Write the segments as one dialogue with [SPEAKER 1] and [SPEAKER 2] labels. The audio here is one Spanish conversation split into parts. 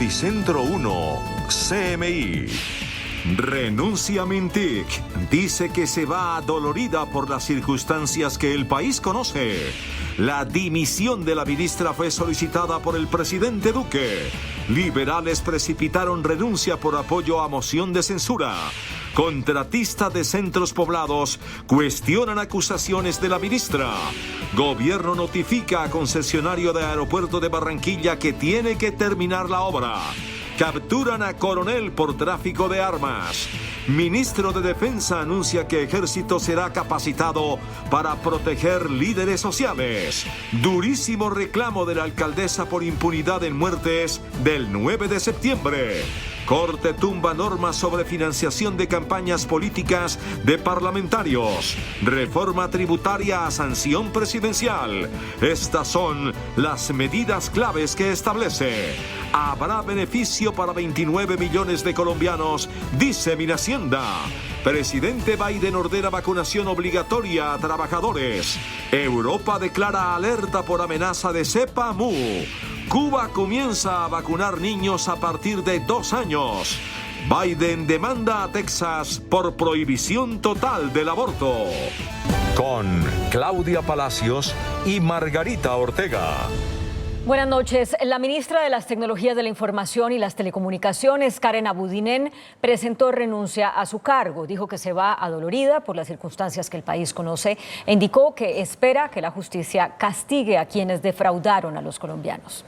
[SPEAKER 1] Epicentro 1, CMI. Renuncia Mintic. Dice que se va adolorida por las circunstancias que el país conoce. La dimisión de la ministra fue solicitada por el presidente Duque. Liberales precipitaron renuncia por apoyo a moción de censura. Contratistas de centros poblados cuestionan acusaciones de la ministra. Gobierno notifica a concesionario de aeropuerto de Barranquilla que tiene que terminar la obra. Capturan a coronel por tráfico de armas. Ministro de Defensa anuncia que Ejército será capacitado para proteger líderes sociales. Durísimo reclamo de la alcaldesa por impunidad en muertes del 9 de septiembre. Corte tumba normas sobre financiación de campañas políticas de parlamentarios. Reforma tributaria a sanción presidencial. Estas son las medidas claves que establece. Habrá beneficio para 29 millones de colombianos, dice Minhacienda. Presidente Biden ordena vacunación obligatoria a trabajadores. Europa declara alerta por amenaza de cepa Mu. Cuba comienza a vacunar niños a partir de 2 años. Biden demanda a Texas por prohibición total del aborto. Con Claudia Palacios y Margarita Ortega.
[SPEAKER 2] Buenas noches. La ministra de las Tecnologías de la Información y las Telecomunicaciones, Karen Abudinen, presentó renuncia a su cargo. Dijo que se va adolorida por las circunstancias que el país conoce e indicó que espera que la justicia castigue a quienes defraudaron a los colombianos.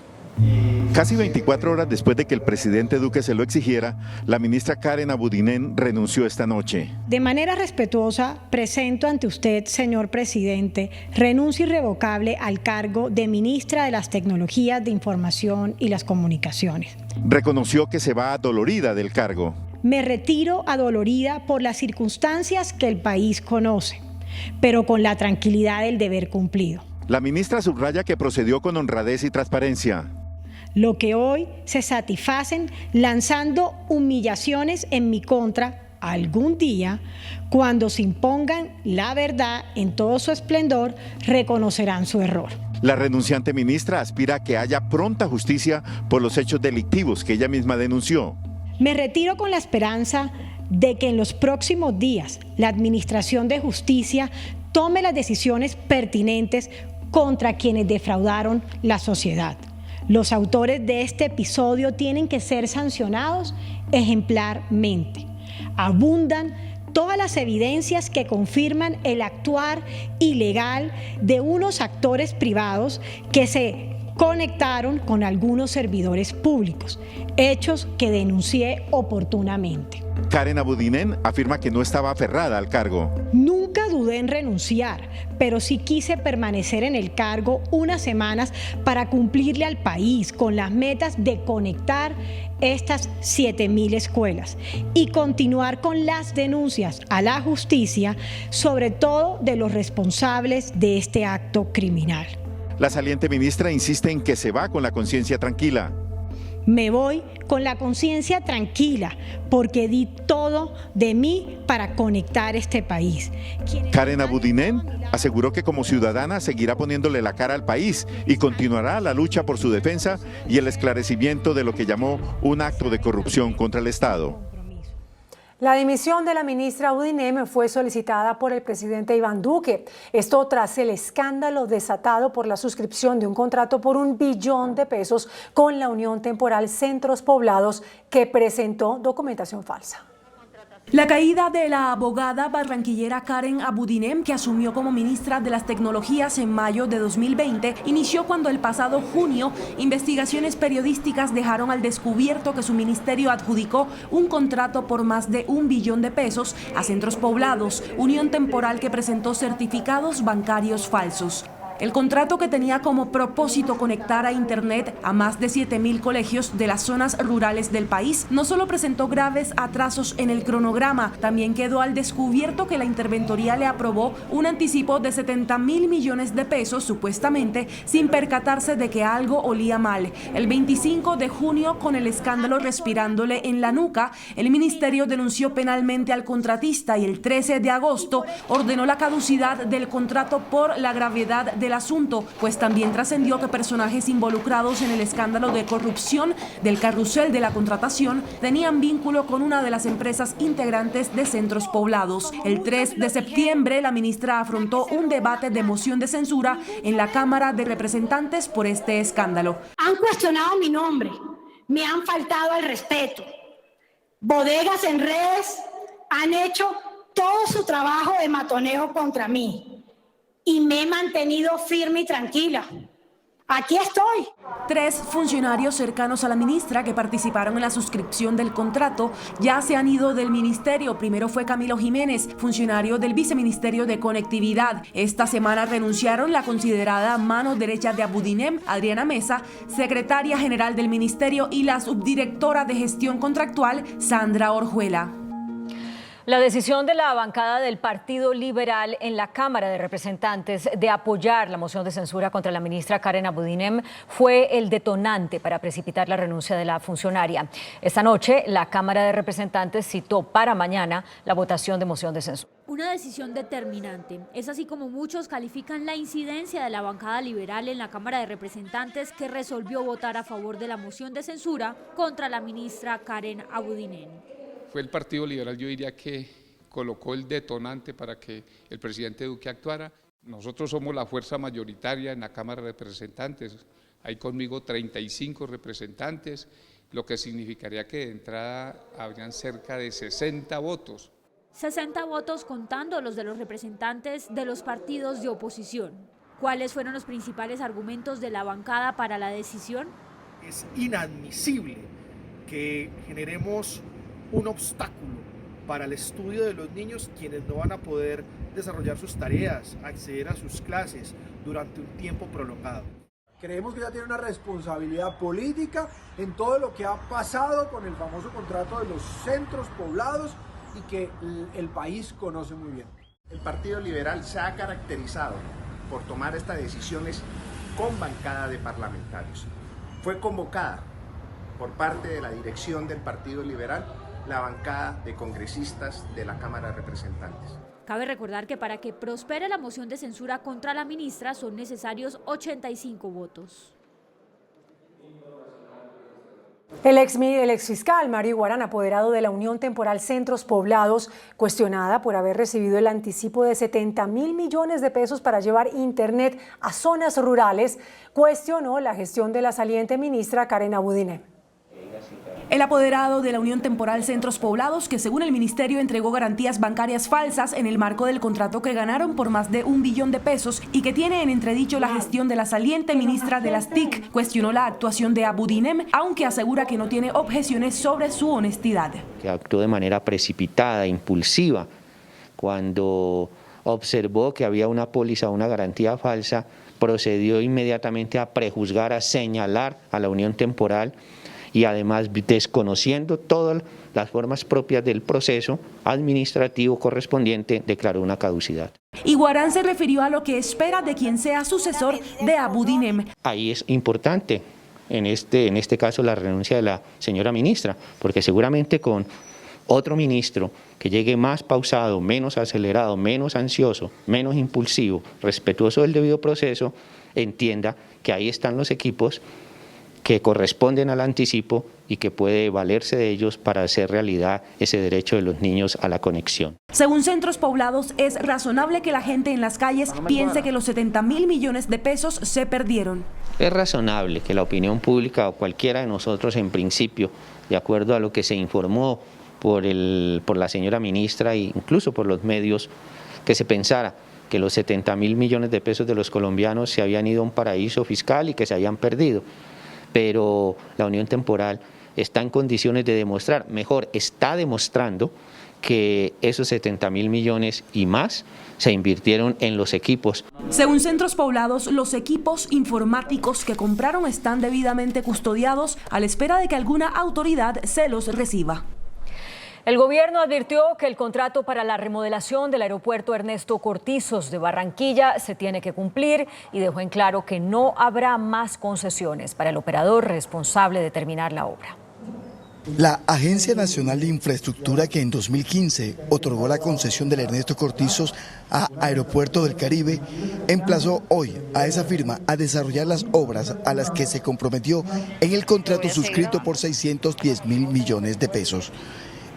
[SPEAKER 3] Casi 24 horas después de que el presidente Duque se lo exigiera, la ministra Karen Abudinen renunció esta noche.
[SPEAKER 4] De manera respetuosa, presento ante usted, señor presidente, renuncia irrevocable al cargo de ministra de las Tecnologías de Información y las Comunicaciones.
[SPEAKER 3] Reconoció que se va adolorida del cargo.
[SPEAKER 4] Me retiro adolorida por las circunstancias que el país conoce, pero con la tranquilidad del deber cumplido.
[SPEAKER 3] La ministra subraya que procedió con honradez y transparencia.
[SPEAKER 4] Lo que hoy se satisfacen lanzando humillaciones en mi contra, algún día, cuando se impongan la verdad en todo su esplendor, reconocerán su error.
[SPEAKER 3] La renunciante ministra aspira a que haya pronta justicia por los hechos delictivos que ella misma denunció.
[SPEAKER 4] Me retiro con la esperanza de que en los próximos días la Administración de Justicia tome las decisiones pertinentes contra quienes defraudaron la sociedad. Los autores de este episodio tienen que ser sancionados ejemplarmente. Abundan todas las evidencias que confirman el actuar ilegal de unos actores privados que se conectaron con algunos servidores públicos, hechos que denuncié oportunamente.
[SPEAKER 3] Karen Abudinen afirma que no estaba aferrada al cargo.
[SPEAKER 4] Nunca dudé en renunciar, pero sí quise permanecer en el cargo unas semanas para cumplirle al país con las metas de conectar estas 7.000 escuelas y continuar con las denuncias a la justicia, sobre todo de los responsables de este acto criminal.
[SPEAKER 3] La saliente ministra insiste en que se va con la conciencia tranquila.
[SPEAKER 4] Me voy con la conciencia tranquila porque di todo de mí para conectar este país.
[SPEAKER 3] Karen Abudinen aseguró que como ciudadana seguirá poniéndole la cara al país y continuará la lucha por su defensa y el esclarecimiento de lo que llamó un acto de corrupción contra el Estado.
[SPEAKER 5] La dimisión de la ministra Abudinen fue solicitada por el presidente Iván Duque. Esto tras el escándalo desatado por la suscripción de un contrato por $1 billón con la Unión Temporal Centros Poblados, que presentó documentación falsa.
[SPEAKER 6] La caída de la abogada barranquillera Karen Abudinen, que asumió como ministra de las Tecnologías en mayo de 2020, inició cuando el pasado junio investigaciones periodísticas dejaron al descubierto que su ministerio adjudicó un contrato por más de $1 billón a Centros Poblados, unión temporal que presentó certificados bancarios falsos. El contrato, que tenía como propósito conectar a Internet a más de 7.000 colegios de las zonas rurales del país, no solo presentó graves atrasos en el cronograma, también quedó al descubierto que la interventoría le aprobó un anticipo de $70.000 millones supuestamente, sin percatarse de que algo olía mal. El 25 de junio, con el escándalo respirándole en la nuca, el ministerio denunció penalmente al contratista y el 13 de agosto ordenó la caducidad del contrato por la gravedad de del asunto, pues también trascendió que personajes involucrados en el escándalo de corrupción del carrusel de la contratación tenían vínculo con una de las empresas integrantes de Centros Poblados. El 3 de septiembre, la ministra afrontó un debate de moción de censura en la Cámara de Representantes por este escándalo.
[SPEAKER 7] Han cuestionado mi nombre, me han faltado al respeto. Bodegas en redes han hecho todo su trabajo de matoneo contra mí y me he mantenido firme y tranquila. Aquí estoy.
[SPEAKER 6] 3 funcionarios cercanos a la ministra que participaron en la suscripción del contrato ya se han ido del ministerio. Primero fue Camilo Jiménez, funcionario del Viceministerio de Conectividad. Esta semana renunciaron la considerada mano derecha de Abudinem, Adriana Mesa, secretaria general del ministerio, y la subdirectora de gestión contractual, Sandra Orjuela.
[SPEAKER 2] La decisión de la bancada del Partido Liberal en la Cámara de Representantes de apoyar la moción de censura contra la ministra Karen Abudinem fue el detonante para precipitar la renuncia de la funcionaria. Esta noche, la Cámara de Representantes citó para mañana la votación de moción de censura.
[SPEAKER 8] Una decisión determinante. Es así como muchos califican la incidencia de la bancada liberal en la Cámara de Representantes, que resolvió votar a favor de la moción de censura contra la ministra Karen Abudinem.
[SPEAKER 9] Fue el Partido Liberal, yo diría, que colocó el detonante para que el presidente Duque actuara. Nosotros somos la fuerza mayoritaria en la Cámara de Representantes. Hay conmigo 35 representantes, lo que significaría que de entrada habrían cerca de 60 votos.
[SPEAKER 8] 60 votos contando los de los representantes de los partidos de oposición. ¿Cuáles fueron los principales argumentos de la bancada para la decisión?
[SPEAKER 10] Es inadmisible que generemos un obstáculo para el estudio de los niños, quienes no van a poder desarrollar sus tareas, acceder a sus clases durante un tiempo prolongado.
[SPEAKER 11] Creemos que ya tiene una responsabilidad política en todo lo que ha pasado con el famoso contrato de los centros poblados y que el país conoce muy bien.
[SPEAKER 12] El Partido Liberal se ha caracterizado por tomar estas decisiones con bancada de parlamentarios. Fue convocada por parte de la dirección del Partido Liberal la bancada de congresistas de la Cámara de Representantes.
[SPEAKER 8] Cabe recordar que para que prospere la moción de censura contra la ministra son necesarios 85 votos.
[SPEAKER 5] El exfiscal Mario Iguarán, apoderado de la Unión Temporal Centros Poblados, cuestionada por haber recibido el anticipo de 70.000 millones de pesos para llevar internet a zonas rurales, cuestionó la gestión de la saliente ministra Karen Abudinem.
[SPEAKER 6] El apoderado de la Unión Temporal Centros Poblados, que según el ministerio entregó garantías bancarias falsas en el marco del contrato que ganaron por más de $1 billón y que tiene en entredicho la gestión de la saliente ministra de las TIC, cuestionó la actuación de Abudinem, aunque asegura que no tiene objeciones sobre su honestidad.
[SPEAKER 13] Que actuó de manera precipitada, impulsiva, cuando observó que había una póliza o una garantía falsa, procedió inmediatamente a prejuzgar, a señalar a la Unión Temporal, y además desconociendo todas las formas propias del proceso administrativo correspondiente, declaró una caducidad.
[SPEAKER 6] Iguarán se refirió a lo que espera de quien sea sucesor de Abudinem.
[SPEAKER 13] Ahí es importante, en este caso, la renuncia de la señora ministra, porque seguramente con otro ministro que llegue más pausado, menos acelerado, menos ansioso, menos impulsivo, respetuoso del debido proceso, entienda que ahí están los equipos que corresponden al anticipo y que puede valerse de ellos para hacer realidad ese derecho de los niños a la conexión.
[SPEAKER 6] Según Centros Poblados, es razonable que la gente en las calles piense que los 70.000 millones de pesos se perdieron.
[SPEAKER 13] Es razonable que la opinión pública o cualquiera de nosotros, en principio, de acuerdo a lo que se informó por la señora ministra e incluso por los medios, que se pensara que los 70.000 millones de pesos de los colombianos se habían ido a un paraíso fiscal y que se habían perdido. Pero la Unión Temporal está en condiciones de demostrar, mejor, está demostrando que esos 70.000 millones y más se invirtieron en los equipos.
[SPEAKER 6] Según Centros Poblados, los equipos informáticos que compraron están debidamente custodiados a la espera de que alguna autoridad se los reciba.
[SPEAKER 2] El gobierno advirtió que el contrato para la remodelación del aeropuerto Ernesto Cortizos de Barranquilla se tiene que cumplir y dejó en claro que no habrá más concesiones para el operador responsable de terminar la obra.
[SPEAKER 14] La Agencia Nacional de Infraestructura, que en 2015 otorgó la concesión del Ernesto Cortizos a Aeropuerto del Caribe, emplazó hoy a esa firma a desarrollar las obras a las que se comprometió en el contrato suscrito por 610.000 millones de pesos.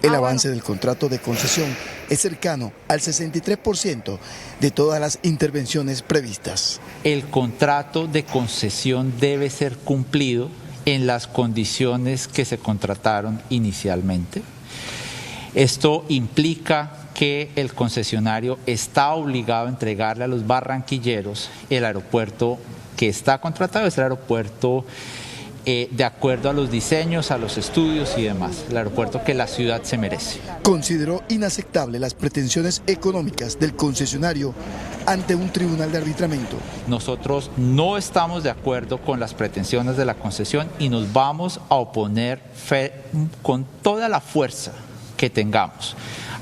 [SPEAKER 14] El avance del contrato de concesión es cercano al 63% de todas las intervenciones previstas.
[SPEAKER 15] El contrato de concesión debe ser cumplido en las condiciones que se contrataron inicialmente. Esto implica que el concesionario está obligado a entregarle a los barranquilleros el aeropuerto que está contratado, es el aeropuerto de acuerdo a los diseños, a los estudios y demás, el aeropuerto que la ciudad se merece.
[SPEAKER 14] Consideró inaceptable las pretensiones económicas del concesionario ante un tribunal de arbitramiento.
[SPEAKER 15] Nosotros no estamos de acuerdo con las pretensiones de la concesión y nos vamos a oponer con toda la fuerza que tengamos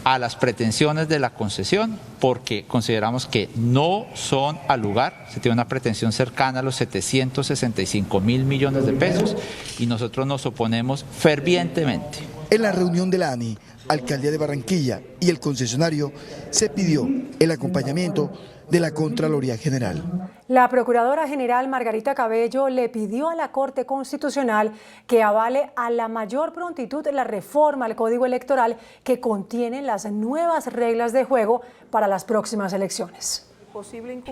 [SPEAKER 15] a las pretensiones de la concesión, porque consideramos que no son al lugar. Se tiene una pretensión cercana a los 765.000 millones de pesos y nosotros nos oponemos fervientemente.
[SPEAKER 14] En la reunión de la ANI, Alcaldía de Barranquilla y el concesionario, se pidió el acompañamiento de la Contraloría General.
[SPEAKER 5] La Procuradora General Margarita Cabello le pidió a la Corte Constitucional que avale a la mayor prontitud la reforma al Código Electoral que contiene las nuevas reglas de juego para las próximas elecciones.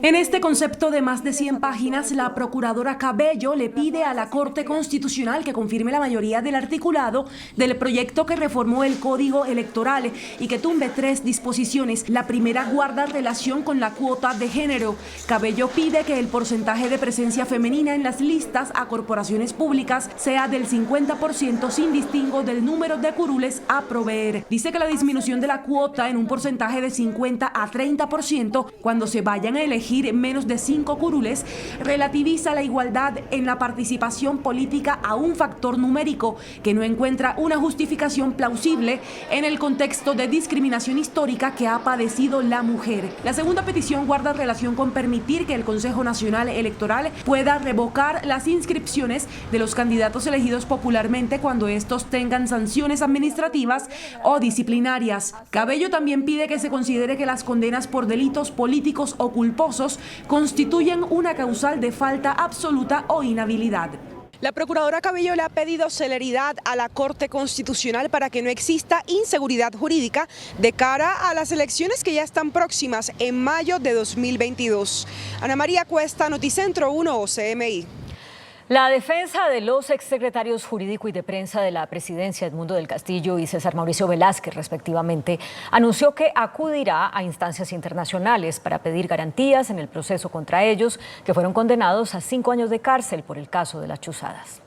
[SPEAKER 6] En este concepto de más de 100 páginas, la Procuradora Cabello le pide a la Corte Constitucional que confirme la mayoría del articulado del proyecto que reformó el Código Electoral y que tumbe 3 disposiciones. La primera guarda relación con la cuota de género. Cabello pide que el porcentaje de presencia femenina en las listas a corporaciones públicas sea del 50% sin distingo del número de curules a proveer. Dice que la disminución de la cuota en un porcentaje de 50 a 30% cuando se vayan a elegir menos de 5 curules, relativiza la igualdad en la participación política a un factor numérico que no encuentra una justificación plausible en el contexto de discriminación histórica que ha padecido la mujer. La segunda petición guarda relación con permitir que el Consejo Nacional Electoral pueda revocar las inscripciones de los candidatos elegidos popularmente cuando estos tengan sanciones administrativas o disciplinarias. Cabello también pide que se considere que las condenas por delitos políticos o culposos constituyen una causal de falta absoluta o inhabilidad.
[SPEAKER 16] La Procuradora Cabello le ha pedido celeridad a la Corte Constitucional para que no exista inseguridad jurídica de cara a las elecciones que ya están próximas en mayo de 2022. Ana María Cuesta, Noticentro 1 CMI.
[SPEAKER 2] La defensa de los exsecretarios jurídico y de prensa de la presidencia, Edmundo del Castillo y César Mauricio Velázquez, respectivamente, anunció que acudirá a instancias internacionales para pedir garantías en el proceso contra ellos, que fueron condenados a 5 años de cárcel por el caso de las chuzadas.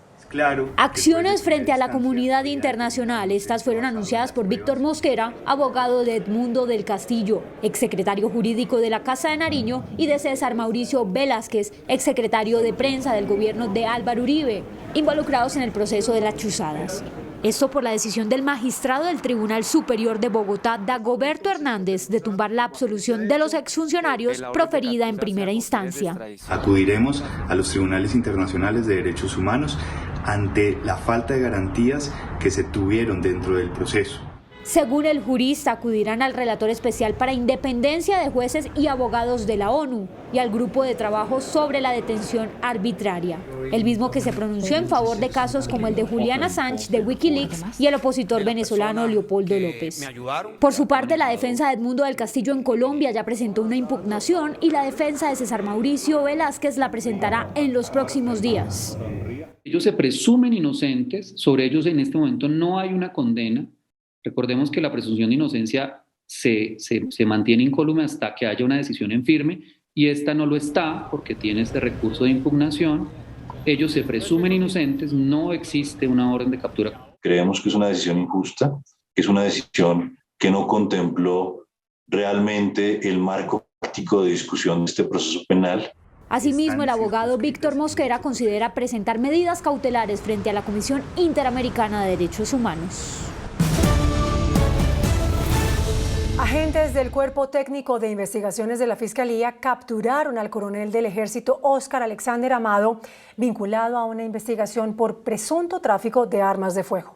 [SPEAKER 8] Acciones frente a la comunidad internacional. Estas fueron anunciadas por Víctor Mosquera, abogado de Edmundo del Castillo, exsecretario jurídico de la Casa de Nariño, y de César Mauricio Velázquez, exsecretario de prensa del gobierno de Álvaro Uribe, involucrados en el proceso de las chuzadas. Esto por la decisión del magistrado del Tribunal Superior de Bogotá, Dagoberto Hernández, de tumbar la absolución de los exfuncionarios proferida en primera instancia.
[SPEAKER 17] Acudiremos a los tribunales internacionales de derechos humanos ante la falta de garantías que se tuvieron dentro del proceso.
[SPEAKER 8] Según el jurista, acudirán al relator especial para independencia de jueces y abogados de la ONU y al grupo de trabajo sobre la detención arbitraria, el mismo que se pronunció en favor de casos como el de Julian Assange de Wikileaks y el opositor venezolano Leopoldo López. Por su parte, la defensa de Edmundo del Castillo en Colombia ya presentó una impugnación y la defensa de César Mauricio Velázquez la presentará en los próximos días.
[SPEAKER 18] Ellos se presumen inocentes, sobre ellos en este momento no hay una condena. Recordemos que la presunción de inocencia se mantiene incólume hasta que haya una decisión en firme y esta no lo está porque tiene este recurso de impugnación. Ellos se presumen inocentes, no existe una orden de captura.
[SPEAKER 19] Creemos que es una decisión injusta, que es una decisión que no contempló realmente el marco práctico de discusión de este proceso penal.
[SPEAKER 8] Asimismo, el abogado Víctor Mosquera considera presentar medidas cautelares frente a la Comisión Interamericana de Derechos Humanos.
[SPEAKER 5] Agentes del Cuerpo Técnico de Investigaciones de la Fiscalía capturaron al coronel del Ejército Óscar Alexander Amado, vinculado a una investigación por presunto tráfico de armas de fuego.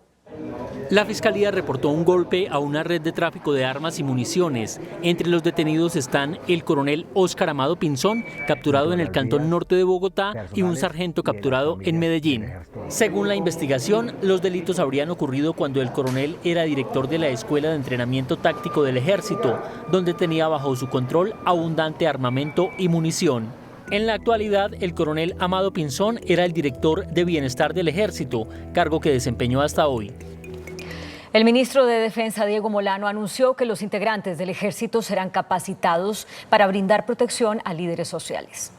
[SPEAKER 20] La Fiscalía reportó un golpe a una red de tráfico de armas y municiones. Entre los detenidos están el coronel Óscar Amado Pinzón, capturado en el cantón norte de Bogotá, y un sargento capturado en Medellín. Según la investigación, los delitos habrían ocurrido cuando el coronel era director de la Escuela de Entrenamiento Táctico del Ejército, donde tenía bajo su control abundante armamento y munición. En la actualidad, el coronel Amado Pinzón era el director de Bienestar del Ejército, cargo que desempeñó hasta hoy.
[SPEAKER 2] El ministro de Defensa, Diego Molano, anunció que los integrantes del Ejército serán capacitados para brindar protección a líderes sociales.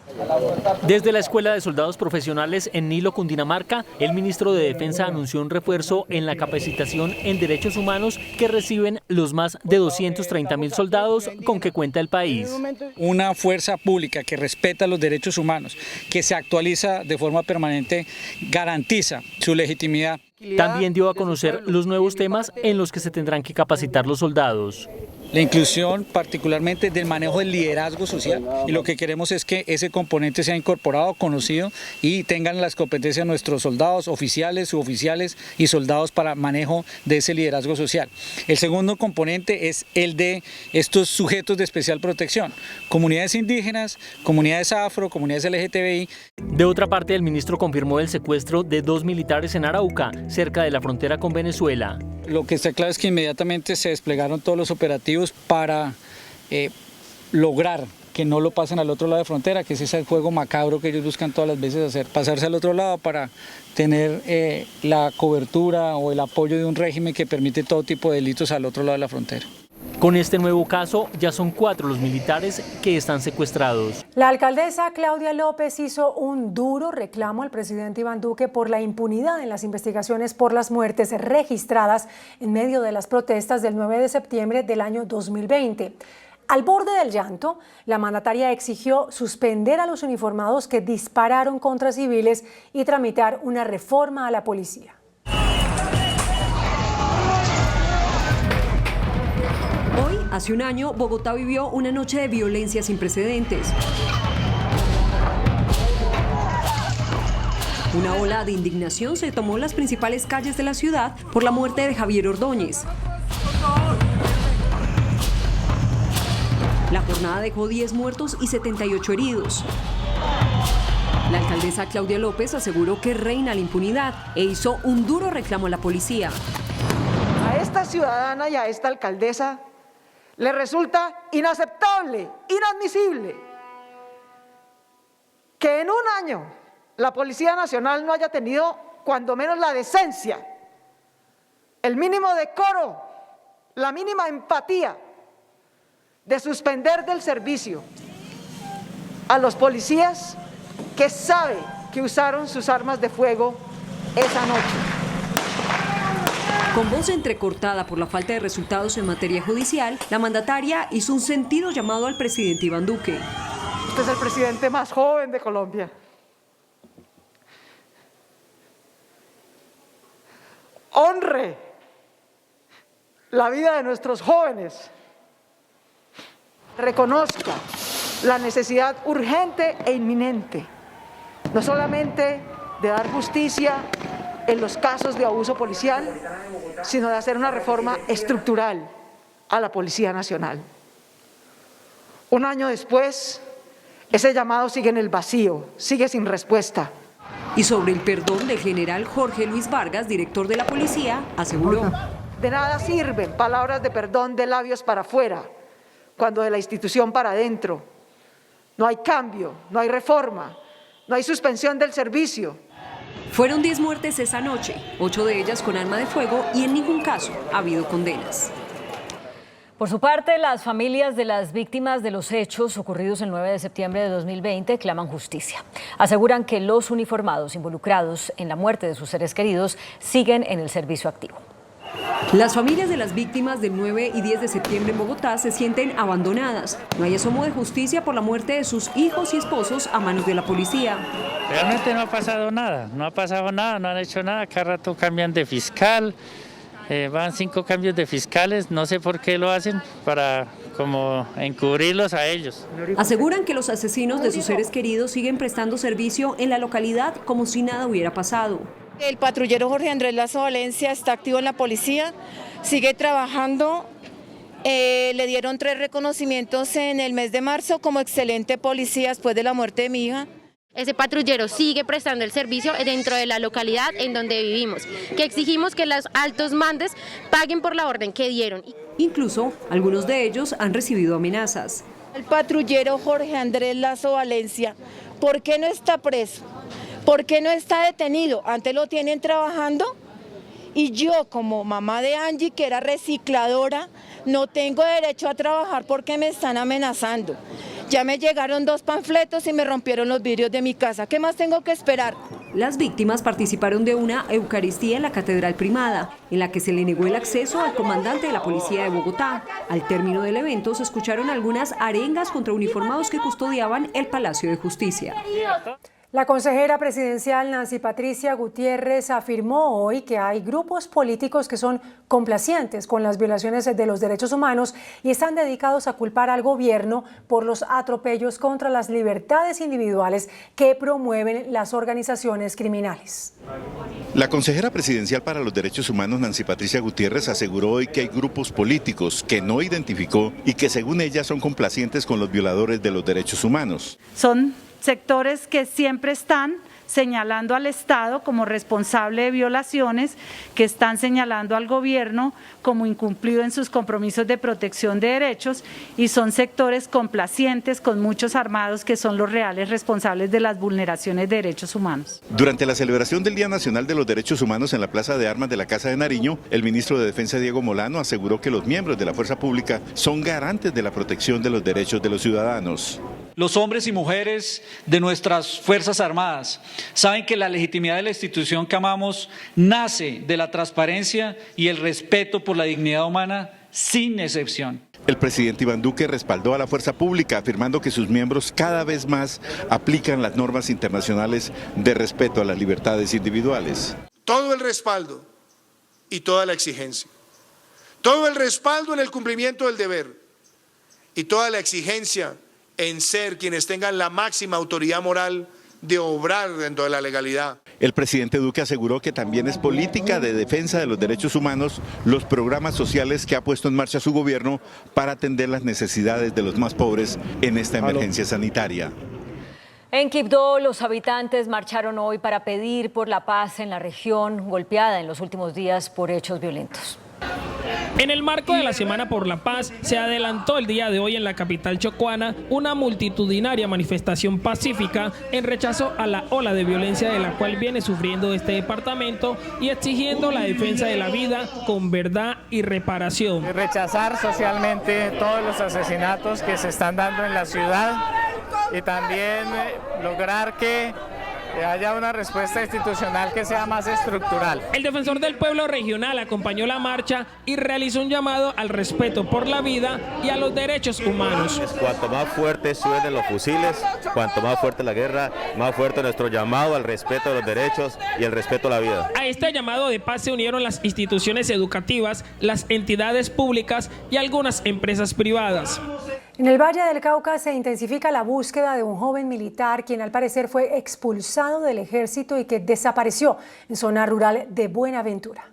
[SPEAKER 20] Desde la Escuela de Soldados Profesionales en Nilo, Cundinamarca, el ministro de Defensa anunció un refuerzo en la capacitación en derechos humanos que reciben los más de 230.000 soldados con que cuenta el país.
[SPEAKER 21] Una fuerza pública que respeta los derechos humanos, que se actualiza de forma permanente, garantiza su legitimidad.
[SPEAKER 20] También dio a conocer los nuevos temas en los que se tendrán que capacitar los soldados.
[SPEAKER 21] La inclusión particularmente del manejo del liderazgo social, y lo que queremos es que ese componente sea incorporado, conocido y tengan las competencias nuestros soldados, oficiales, suboficiales y soldados para manejo de ese liderazgo social. El segundo componente es el de estos sujetos de especial protección, comunidades indígenas, comunidades afro, comunidades LGTBI.
[SPEAKER 20] De otra parte, el ministro confirmó el secuestro de 2 militares en Arauca, cerca de la frontera con Venezuela.
[SPEAKER 21] Lo que está claro es que inmediatamente se desplegaron todos los operativos para lograr que no lo pasen al otro lado de frontera, que es ese juego macabro que ellos buscan todas las veces hacer, pasarse al otro lado para tener la cobertura o el apoyo de un régimen que permite todo tipo de delitos al otro lado de la frontera.
[SPEAKER 20] Con este nuevo caso, ya son 4 los militares que están secuestrados.
[SPEAKER 5] La alcaldesa Claudia López hizo un duro reclamo al presidente Iván Duque por la impunidad en las investigaciones por las muertes registradas en medio de las protestas del 9 de septiembre del año 2020. Al borde del llanto, la mandataria exigió suspender a los uniformados que dispararon contra civiles y tramitar una reforma a la policía.
[SPEAKER 22] Hace un año, Bogotá vivió una noche de violencia sin precedentes. Una ola de indignación se tomó las principales calles de la ciudad por la muerte de Javier Ordóñez. La jornada dejó 10 muertos y 78 heridos. La alcaldesa Claudia López aseguró que reina la impunidad e hizo un duro reclamo a la policía.
[SPEAKER 23] A esta ciudadana y a esta alcaldesa le resulta inaceptable, inadmisible, que en un año la Policía Nacional no haya tenido cuando menos la decencia, el mínimo decoro, la mínima empatía de suspender del servicio a los policías que sabe que usaron sus armas de fuego esa noche.
[SPEAKER 22] Con voz entrecortada por la falta de resultados en materia judicial, la mandataria hizo un sentido llamado al presidente Iván Duque.
[SPEAKER 23] Usted es el presidente más joven de Colombia. Honre la vida de nuestros jóvenes. Reconozca la necesidad urgente e inminente, no solamente de dar justicia en los casos de abuso policial, sino de hacer una reforma estructural a la Policía Nacional. Un año después, ese llamado sigue en el vacío, sigue sin respuesta.
[SPEAKER 22] Y sobre el perdón del general Jorge Luis Vargas, director de la policía, aseguró:
[SPEAKER 23] de nada sirven palabras de perdón de labios para afuera, cuando de la institución para adentro no hay cambio, no hay reforma, no hay suspensión del servicio.
[SPEAKER 22] Fueron 10 muertes esa noche, 8 de ellas con arma de fuego, y en ningún caso ha habido condenas.
[SPEAKER 2] Por su parte, las familias de las víctimas de los hechos ocurridos el 9 de septiembre de 2020 claman justicia. Aseguran que los uniformados involucrados en la muerte de sus seres queridos siguen en el servicio activo.
[SPEAKER 22] Las familias de las víctimas del 9 y 10 de septiembre en Bogotá se sienten abandonadas. No hay asomo de justicia por la muerte de sus hijos y esposos a manos de la policía.
[SPEAKER 24] Realmente no ha pasado nada, no han hecho nada, cada rato cambian de fiscal, van 5 cambios de fiscales, no sé por qué lo hacen, para como encubrirlos a ellos.
[SPEAKER 22] Aseguran que los asesinos de sus seres queridos siguen prestando servicio en la localidad como si nada hubiera pasado.
[SPEAKER 1] El patrullero Jorge Andrés Lazo Valencia está activo en la policía, sigue trabajando. Le dieron 3 reconocimientos en el mes de marzo como excelente policía después de la muerte de mi hija.
[SPEAKER 3] Ese patrullero sigue prestando el servicio dentro de la localidad en donde vivimos, que exigimos que los altos mandos paguen por la orden que dieron.
[SPEAKER 22] Incluso algunos de ellos han recibido amenazas.
[SPEAKER 1] El patrullero Jorge Andrés Lazo Valencia, ¿por qué no está preso? ¿Por qué no está detenido? Antes lo tienen trabajando. Y yo, como mamá de Angie, que era recicladora, no tengo derecho a trabajar porque me están amenazando. Ya me llegaron 2 panfletos y me rompieron los vidrios de mi casa. ¿Qué más tengo que esperar?
[SPEAKER 22] Las víctimas participaron de una Eucaristía en la Catedral Primada, en la que se le negó el acceso al comandante de la Policía de Bogotá. Al término del evento se escucharon algunas arengas contra uniformados que custodiaban el Palacio de Justicia.
[SPEAKER 5] La consejera presidencial Nancy Patricia Gutiérrez afirmó hoy que hay grupos políticos que son complacientes con las violaciones de los derechos humanos y están dedicados a culpar al gobierno por los atropellos contra las libertades individuales que promueven las organizaciones criminales.
[SPEAKER 4] La consejera presidencial para los derechos humanos Nancy Patricia Gutiérrez aseguró hoy que hay grupos políticos que no identificó y que según ella son complacientes con los violadores de los derechos humanos.
[SPEAKER 7] Son sectores que siempre están señalando al Estado como responsable de violaciones, que están señalando al gobierno como incumplido en sus compromisos de protección de derechos y son sectores complacientes con muchos armados que son los reales responsables de las vulneraciones de derechos humanos.
[SPEAKER 4] Durante la celebración del Día Nacional de los Derechos Humanos en la Plaza de Armas de la Casa de Nariño, el ministro de Defensa Diego Molano aseguró que los miembros de la fuerza pública son garantes de la protección de los derechos de los ciudadanos.
[SPEAKER 21] Los hombres y mujeres de nuestras Fuerzas Armadas saben que la legitimidad de la institución que amamos nace de la transparencia y el respeto por la dignidad humana sin excepción.
[SPEAKER 4] El presidente Iván Duque respaldó a la fuerza pública, afirmando que sus miembros cada vez más aplican las normas internacionales de respeto a las libertades individuales.
[SPEAKER 25] Todo el respaldo y toda la exigencia. Todo el respaldo en el cumplimiento del deber y toda la exigencia en ser quienes tengan la máxima autoridad moral de obrar dentro de la legalidad.
[SPEAKER 4] El presidente Duque aseguró que también es política de defensa de los derechos humanos los programas sociales que ha puesto en marcha su gobierno para atender las necesidades de los más pobres en esta emergencia sanitaria.
[SPEAKER 2] En Quibdó, los habitantes marcharon hoy para pedir por la paz en la región golpeada en los últimos días por hechos violentos.
[SPEAKER 26] En el marco de la Semana por la Paz, se adelantó el día de hoy en la capital chocuana una multitudinaria manifestación pacífica en rechazo a la ola de violencia de la cual viene sufriendo este departamento y exigiendo la defensa de la vida con verdad y reparación.
[SPEAKER 27] Rechazar socialmente todos los asesinatos que se están dando en la ciudad y también lograr que haya una respuesta institucional que sea más estructural.
[SPEAKER 26] El defensor del pueblo regional acompañó la marcha y realizó un llamado al respeto por la vida y a los derechos humanos.
[SPEAKER 28] Cuanto más fuertes suenen los fusiles, cuanto más fuerte la guerra, más fuerte nuestro llamado al respeto de los derechos y el respeto a la vida.
[SPEAKER 26] A este llamado de paz se unieron las instituciones educativas, las entidades públicas y algunas empresas privadas.
[SPEAKER 5] En el Valle del Cauca se intensifica la búsqueda de un joven militar quien al parecer fue expulsado del ejército y que desapareció en zona rural de Buenaventura.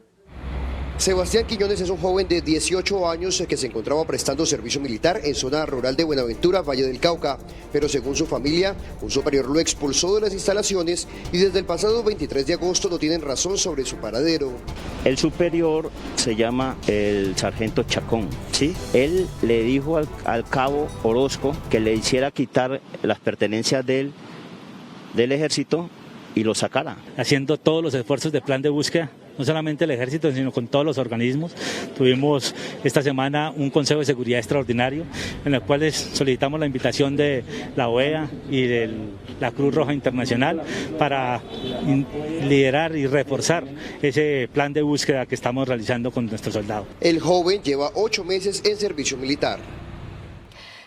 [SPEAKER 29] Sebastián Quiñones es un joven de 18 años que se encontraba prestando servicio militar en zona rural de Buenaventura, Valle del Cauca, pero según su familia, un superior lo expulsó de las instalaciones y desde el pasado 23 de agosto no tienen razón sobre su paradero.
[SPEAKER 30] El superior se llama el sargento Chacón, ¿sí? Él le dijo al cabo Orozco que le hiciera quitar las pertenencias del ejército y lo sacara.
[SPEAKER 31] Haciendo todos los esfuerzos de plan de búsqueda, no solamente el ejército, sino con todos los organismos. Tuvimos esta semana un Consejo de Seguridad extraordinario, en el cual solicitamos la invitación de la OEA y de la Cruz Roja Internacional para liderar y reforzar ese plan de búsqueda que estamos realizando con nuestros soldados.
[SPEAKER 29] El joven lleva 8 meses en servicio militar.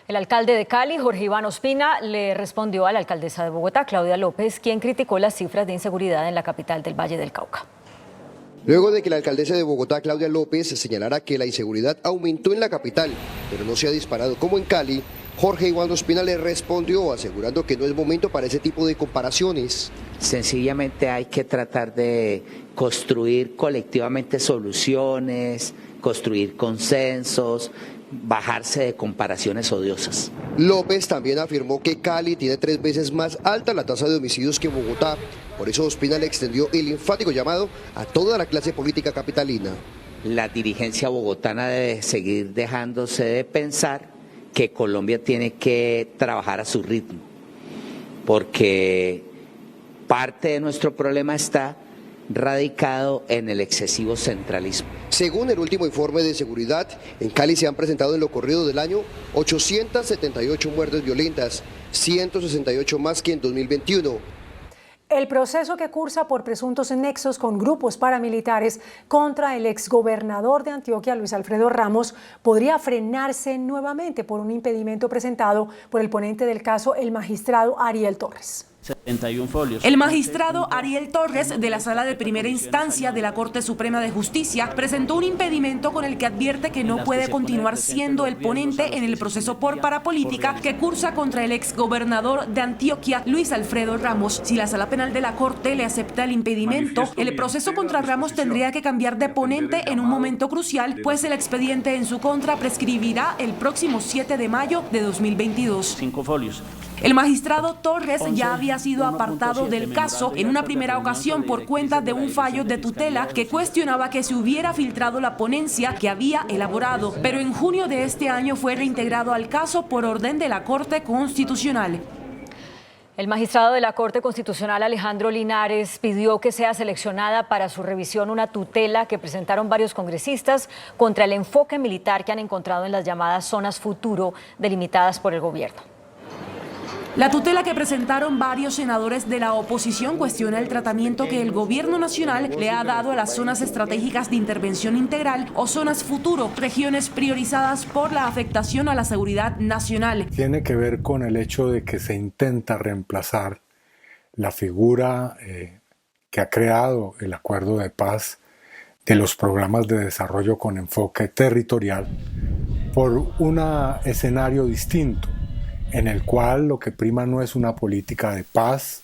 [SPEAKER 2] El alcalde de Cali, Jorge Iván Ospina, le respondió a la alcaldesa de Bogotá, Claudia López, quien criticó las cifras de inseguridad en la capital del Valle del Cauca.
[SPEAKER 29] Luego de que la alcaldesa de Bogotá, Claudia López, señalara que la inseguridad aumentó en la capital, pero no se ha disparado como en Cali, Jorge Iván Ospina le respondió asegurando que no es momento para ese tipo de comparaciones.
[SPEAKER 6] Sencillamente hay que tratar de construir colectivamente soluciones, construir consensos, bajarse de comparaciones odiosas.
[SPEAKER 29] López también afirmó que Cali tiene 3 veces más alta la tasa de homicidios que Bogotá. Por eso Ospina le extendió el enfático llamado a toda la clase política capitalina.
[SPEAKER 6] La dirigencia bogotana debe seguir dejándose de pensar que Colombia tiene que trabajar a su ritmo, porque parte de nuestro problema está radicado en el excesivo centralismo.
[SPEAKER 29] Según el último informe de seguridad, en Cali se han presentado en lo corrido del año 878 muertes violentas, 168 más que en 2021.
[SPEAKER 5] El proceso que cursa por presuntos nexos con grupos paramilitares contra el exgobernador de Antioquia, Luis Alfredo Ramos, podría frenarse nuevamente por un impedimento presentado por el ponente del caso, el magistrado Ariel Torres.
[SPEAKER 9] 71 folios.
[SPEAKER 10] El magistrado Ariel Torres, de la Sala de Primera Instancia de la Corte Suprema de Justicia, presentó un impedimento con el que advierte que no puede continuar siendo el ponente en el proceso por parapolítica que cursa contra el exgobernador de Antioquia, Luis Alfredo Ramos. Si la Sala Penal de la Corte le acepta el impedimento, el proceso contra Ramos tendría que cambiar de ponente en un momento crucial, pues el expediente en su contra prescribirá el próximo 7 de mayo de 2022.
[SPEAKER 9] 5 folios.
[SPEAKER 10] El magistrado Torres ya había sido apartado del caso en una primera ocasión por cuenta de un fallo de tutela que cuestionaba que se hubiera filtrado la ponencia que había elaborado, pero en junio de este año fue reintegrado al caso por orden de la Corte Constitucional.
[SPEAKER 2] El magistrado de la Corte Constitucional, Alejandro Linares, pidió que sea seleccionada para su revisión una tutela que presentaron varios congresistas contra el enfoque militar que han encontrado en las llamadas zonas futuro delimitadas por el gobierno.
[SPEAKER 10] La tutela que presentaron varios senadores de la oposición cuestiona el tratamiento que el gobierno nacional le ha dado a las zonas estratégicas de intervención integral o zonas futuro, regiones priorizadas por la afectación a la seguridad nacional.
[SPEAKER 11] Tiene que ver con el hecho de que se intenta reemplazar la figura que ha creado el acuerdo de paz de los programas de desarrollo con enfoque territorial por un escenario distinto, en el cual lo que prima no es una política de paz,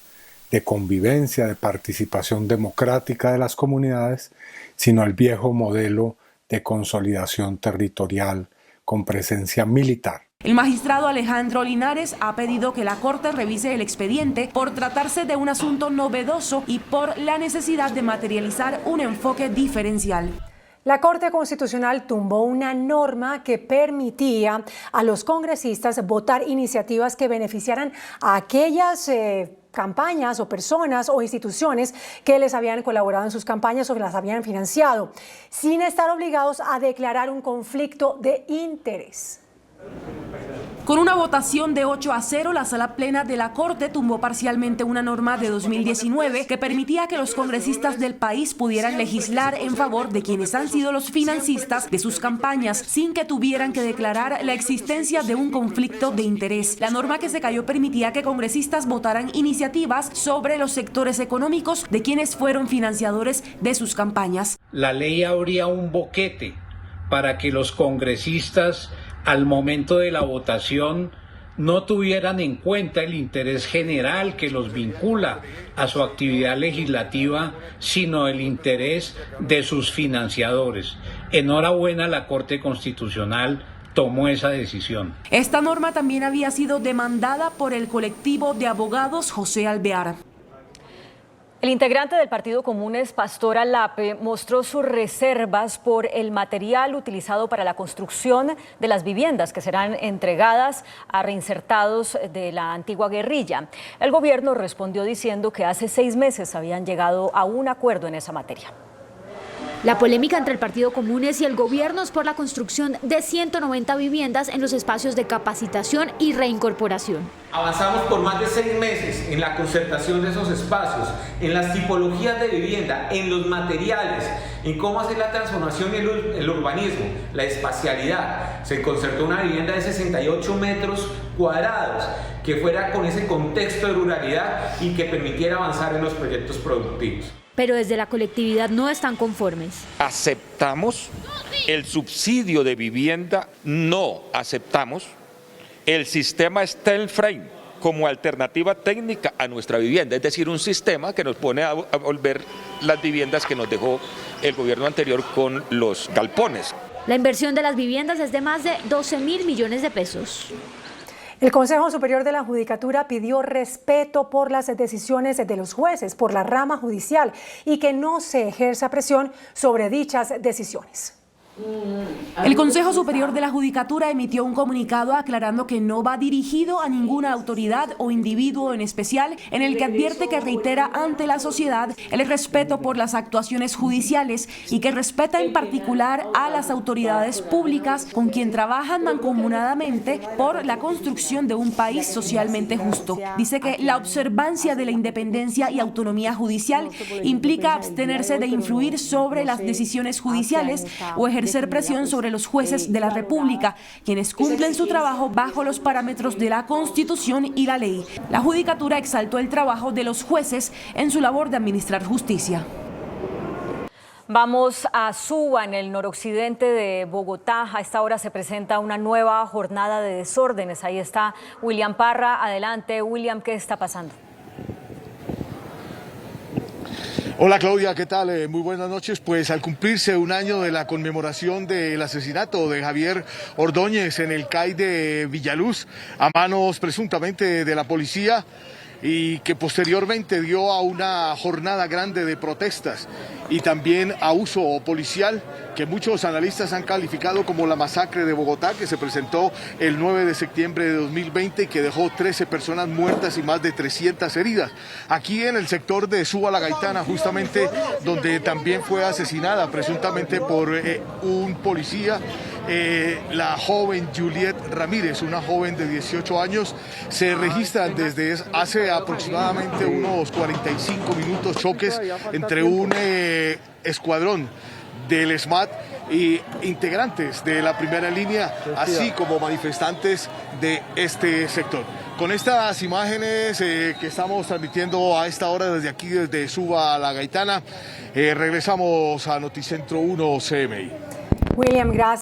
[SPEAKER 11] de convivencia, de participación democrática de las comunidades, sino el viejo modelo de consolidación territorial con presencia militar.
[SPEAKER 10] El magistrado Alejandro Linares ha pedido que la Corte revise el expediente por tratarse de un asunto novedoso y por la necesidad de materializar un enfoque diferencial.
[SPEAKER 5] La Corte Constitucional tumbó una norma que permitía a los congresistas votar iniciativas que beneficiaran a aquellas campañas o personas o instituciones que les habían colaborado en sus campañas o que las habían financiado, sin estar obligados a declarar un conflicto de interés.
[SPEAKER 10] Con una votación de 8-0, la Sala Plena de la Corte tumbó parcialmente una norma de 2019 que permitía que los congresistas del país pudieran legislar en favor de quienes han sido los financistas de sus campañas, sin que tuvieran que declarar la existencia de un conflicto de interés. La norma que se cayó permitía que congresistas votaran iniciativas sobre los sectores económicos de quienes fueron financiadores de sus campañas.
[SPEAKER 12] La ley abría un boquete para que los congresistas al momento de la votación no tuvieran en cuenta el interés general que los vincula a su actividad legislativa, sino el interés de sus financiadores. Enhorabuena, la Corte Constitucional tomó esa decisión.
[SPEAKER 10] Esta norma también había sido demandada por el colectivo de abogados José Alvear.
[SPEAKER 2] El integrante del Partido Comunes, Pastor Alape, mostró sus reservas por el material utilizado para la construcción de las viviendas que serán entregadas a reinsertados de la antigua guerrilla. El gobierno respondió diciendo que hace 6 meses habían llegado a un acuerdo en esa materia.
[SPEAKER 8] La polémica entre el Partido Comunes y el gobierno es por la construcción de 190 viviendas en los espacios de capacitación y reincorporación.
[SPEAKER 13] Avanzamos por más de 6 meses en la concertación de esos espacios, en las tipologías de vivienda, en los materiales, en cómo hacer la transformación y el urbanismo, la espacialidad. Se concertó una vivienda de 68 metros cuadrados que fuera con ese contexto de ruralidad y que permitiera avanzar en los proyectos productivos.
[SPEAKER 8] Pero desde la colectividad no están conformes.
[SPEAKER 14] Aceptamos el subsidio de vivienda, no aceptamos el sistema steel frame como alternativa técnica a nuestra vivienda, es decir, un sistema que nos pone a volver las viviendas que nos dejó el gobierno anterior con los galpones.
[SPEAKER 8] La inversión de las viviendas es de más de 12.000 millones de pesos.
[SPEAKER 5] El Consejo Superior de la Judicatura pidió respeto por las decisiones de los jueces, por la rama judicial, y que no se ejerza presión sobre dichas decisiones.
[SPEAKER 10] El Consejo Superior de la Judicatura emitió un comunicado aclarando que no va dirigido a ninguna autoridad o individuo en especial, en el que advierte que reitera ante la sociedad el respeto por las actuaciones judiciales y que respeta en particular a las autoridades públicas con quien trabajan mancomunadamente por la construcción de un país socialmente justo. Dice que la observancia de la independencia y autonomía judicial implica abstenerse de influir sobre las decisiones judiciales o ejercer presión sobre los jueces de la República, quienes cumplen su trabajo bajo los parámetros de la Constitución y la ley. La Judicatura exaltó el trabajo de los jueces en su labor de administrar justicia.
[SPEAKER 2] Vamos a Suba, en el noroccidente de Bogotá. A esta hora se presenta una nueva jornada de desórdenes. Ahí está William Parra. Adelante, William, ¿qué está pasando?
[SPEAKER 1] Hola Claudia, ¿qué tal? Muy buenas noches. Pues al cumplirse un año de la conmemoración del asesinato de Javier Ordóñez en el CAI de Villaluz, a manos presuntamente de la policía, y que posteriormente dio a una jornada grande de protestas y también a uso policial, que muchos analistas han calificado como la masacre de Bogotá, que se presentó el 9 de septiembre de 2020 y que dejó 13 personas muertas y más de 300 heridas. Aquí en el sector de Suba La Gaitana, justamente donde también fue asesinada presuntamente por un policía, la joven Juliet Ramírez, una joven de 18 años. Se registran desde hace aproximadamente unos 45 minutos choques entre un escuadrón del SMAT y integrantes de la primera línea, así como manifestantes de este sector. Con estas imágenes que estamos transmitiendo a esta hora desde aquí, desde Suba La Gaitana, regresamos a Noticentro 1 CMI.
[SPEAKER 5] William, gracias.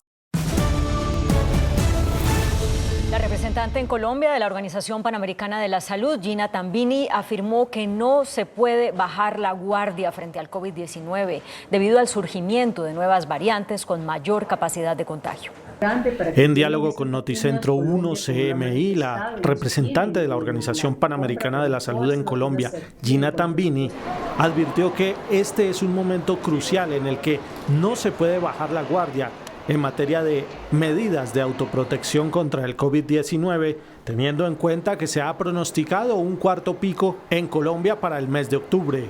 [SPEAKER 2] La representante en Colombia de la Organización Panamericana de la Salud, Gina Tambini, afirmó que no se puede bajar la guardia frente al COVID-19 debido al surgimiento de nuevas variantes con mayor capacidad de contagio.
[SPEAKER 3] En diálogo con Noticentro 1 CMI, la representante de la Organización Panamericana de la Salud en Colombia, Gina Tambini, advirtió que este es un momento crucial en el que no se puede bajar la guardia en materia de medidas de autoprotección contra el COVID-19, teniendo en cuenta que se ha pronosticado un cuarto pico en Colombia para el mes de octubre.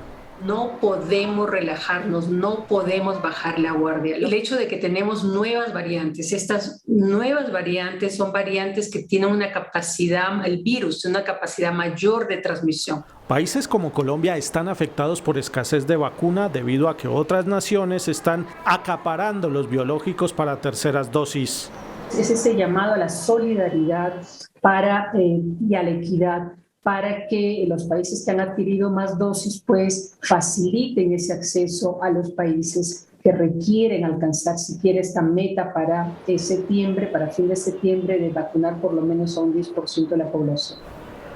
[SPEAKER 15] No podemos relajarnos, no podemos bajar la guardia. El hecho de que tenemos nuevas variantes, estas nuevas variantes son variantes que tienen una capacidad, el virus, una capacidad mayor de transmisión.
[SPEAKER 3] Países como Colombia están afectados por escasez de vacuna debido a que otras naciones están acaparando los biológicos para terceras dosis.
[SPEAKER 15] Es ese llamado a la solidaridad y a la equidad, para que los países que han adquirido más dosis pues faciliten ese acceso a los países que requieren alcanzar siquiera esta meta para septiembre, para fin de septiembre, de vacunar por lo menos a un 10% de la población.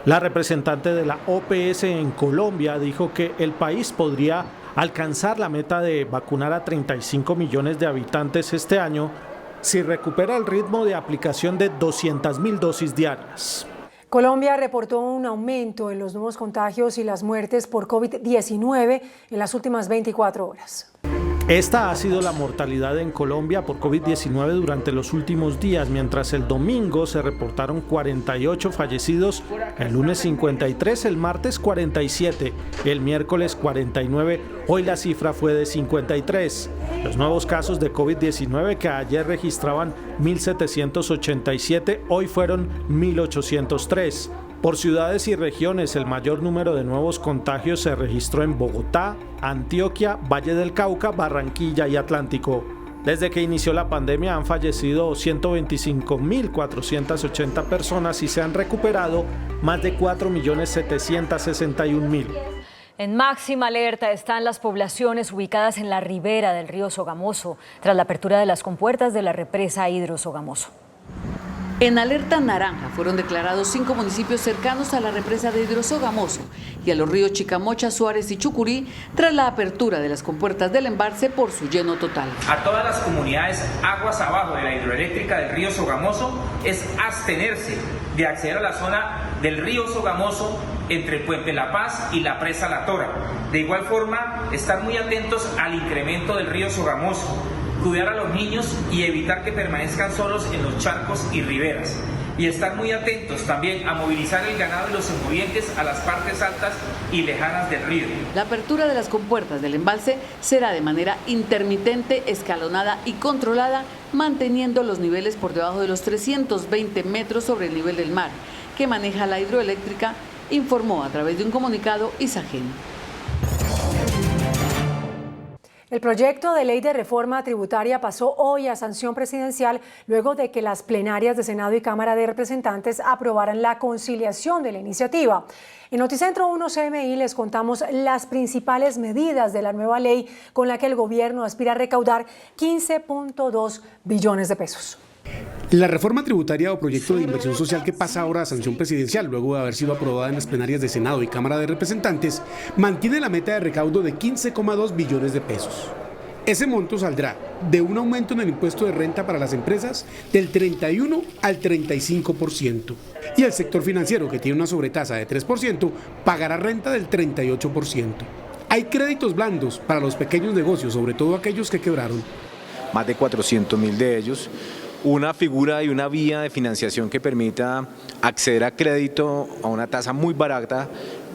[SPEAKER 3] La representante de la OPS en Colombia dijo que el país podría alcanzar la meta de vacunar a 35 millones de habitantes este año si recupera el ritmo de aplicación de 200.000 dosis diarias.
[SPEAKER 5] Colombia reportó un aumento en los nuevos contagios y las muertes por COVID-19 en las últimas 24 horas.
[SPEAKER 3] Esta ha sido la mortalidad en Colombia por COVID-19 durante los últimos días, mientras el domingo se reportaron 48 fallecidos, el lunes 53, el martes 47, el miércoles 49, hoy la cifra fue de 53. Los nuevos casos de COVID-19 que ayer registraban 1.787, hoy fueron 1.803. Por ciudades y regiones, el mayor número de nuevos contagios se registró en Bogotá, Antioquia, Valle del Cauca, Barranquilla y Atlántico. Desde que inició la pandemia han fallecido 125.480 personas y se han recuperado más de 4.761.000.
[SPEAKER 2] En máxima alerta están las poblaciones ubicadas en la ribera del río Sogamoso, tras la apertura de las compuertas de la represa Hidrosogamoso.
[SPEAKER 7] En alerta naranja fueron declarados 5 municipios cercanos a la represa de Hidrosogamoso y a los ríos Chicamocha, Suárez y Chucurí tras la apertura de las compuertas del embalse por su lleno total.
[SPEAKER 16] A todas las comunidades aguas abajo de la hidroeléctrica del río Sogamoso es abstenerse de acceder a la zona del río Sogamoso entre Puente La Paz y la presa La Tora. De igual forma, estar muy atentos al incremento del río Sogamoso, cuidar a los niños y evitar que permanezcan solos en los charcos y riberas. Y estar muy atentos también a movilizar el ganado y los semovientes a las partes altas y lejanas del río.
[SPEAKER 7] La apertura de las compuertas del embalse será de manera intermitente, escalonada y controlada, manteniendo los niveles por debajo de los 320 metros sobre el nivel del mar, que maneja la hidroeléctrica, informó a través de un comunicado Isagen.
[SPEAKER 5] El proyecto de ley de reforma tributaria pasó hoy a sanción presidencial luego de que las plenarias de Senado y Cámara de Representantes aprobaran la conciliación de la iniciativa. En Noticentro 1 CMI les contamos las principales medidas de la nueva ley con la que el gobierno aspira a recaudar 15.2 billones de pesos.
[SPEAKER 17] La reforma tributaria o proyecto de inversión social que pasa ahora a sanción presidencial luego de haber sido aprobada en las plenarias de Senado y Cámara de Representantes mantiene la meta de recaudo de 15,2 billones de pesos. Ese monto saldrá de un aumento en el impuesto de renta para las empresas del 31 al 35% y el sector financiero, que tiene una sobretasa de 3%, pagará renta del 38%. Hay créditos blandos para los pequeños negocios, sobre todo aquellos que quebraron.
[SPEAKER 18] Más de 400.000 de ellos. Una figura y una vía de financiación que permita acceder a crédito a una tasa muy barata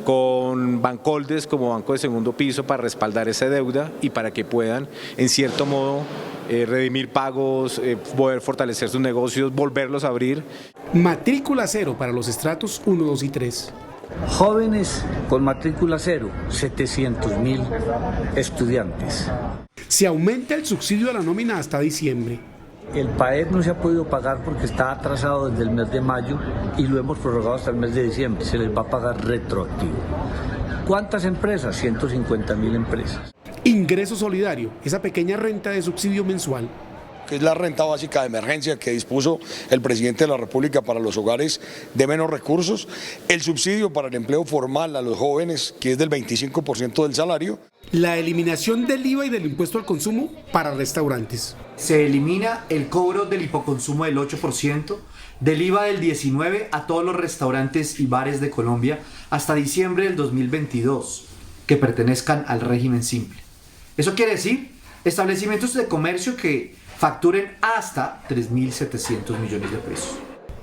[SPEAKER 18] con bancoldes como banco de segundo piso para respaldar esa deuda y para que puedan, en cierto modo, redimir pagos, poder fortalecer sus negocios, volverlos a abrir.
[SPEAKER 17] Matrícula cero para los estratos 1, 2 y 3.
[SPEAKER 19] Jóvenes con matrícula cero, 700.000 estudiantes.
[SPEAKER 17] Se aumenta el subsidio a la nómina hasta diciembre.
[SPEAKER 19] El PAEP no se ha podido pagar porque está atrasado desde el mes de mayo y lo hemos prorrogado hasta el mes de diciembre. Se les va a pagar retroactivo. ¿Cuántas empresas? 150.000 empresas.
[SPEAKER 17] Ingreso solidario, esa pequeña renta de subsidio mensual.
[SPEAKER 20] Que es la renta básica de emergencia que dispuso el presidente de la República para los hogares de menos recursos. El subsidio para el empleo formal a los jóvenes, que es del 25% del salario.
[SPEAKER 17] La eliminación del IVA y del impuesto al consumo para restaurantes.
[SPEAKER 21] Se elimina el cobro del hipoconsumo del 8%, del IVA del 19% a todos los restaurantes y bares de Colombia hasta diciembre del 2022 que pertenezcan al régimen simple. Eso quiere decir establecimientos de comercio que facturen hasta 3.700 millones de pesos.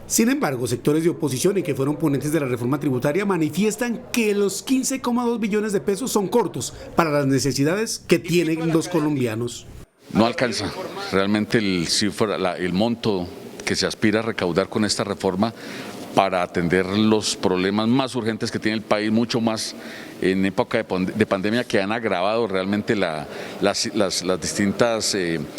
[SPEAKER 17] Sin embargo, sectores de oposición y que fueron ponentes de la reforma tributaria manifiestan que los 15,2 billones de pesos son cortos para las necesidades que tienen los colombianos.
[SPEAKER 22] No alcanza realmente el monto que se aspira a recaudar con esta reforma para atender los problemas más urgentes que tiene el país, mucho más en época de pandemia, que han agravado realmente las distintas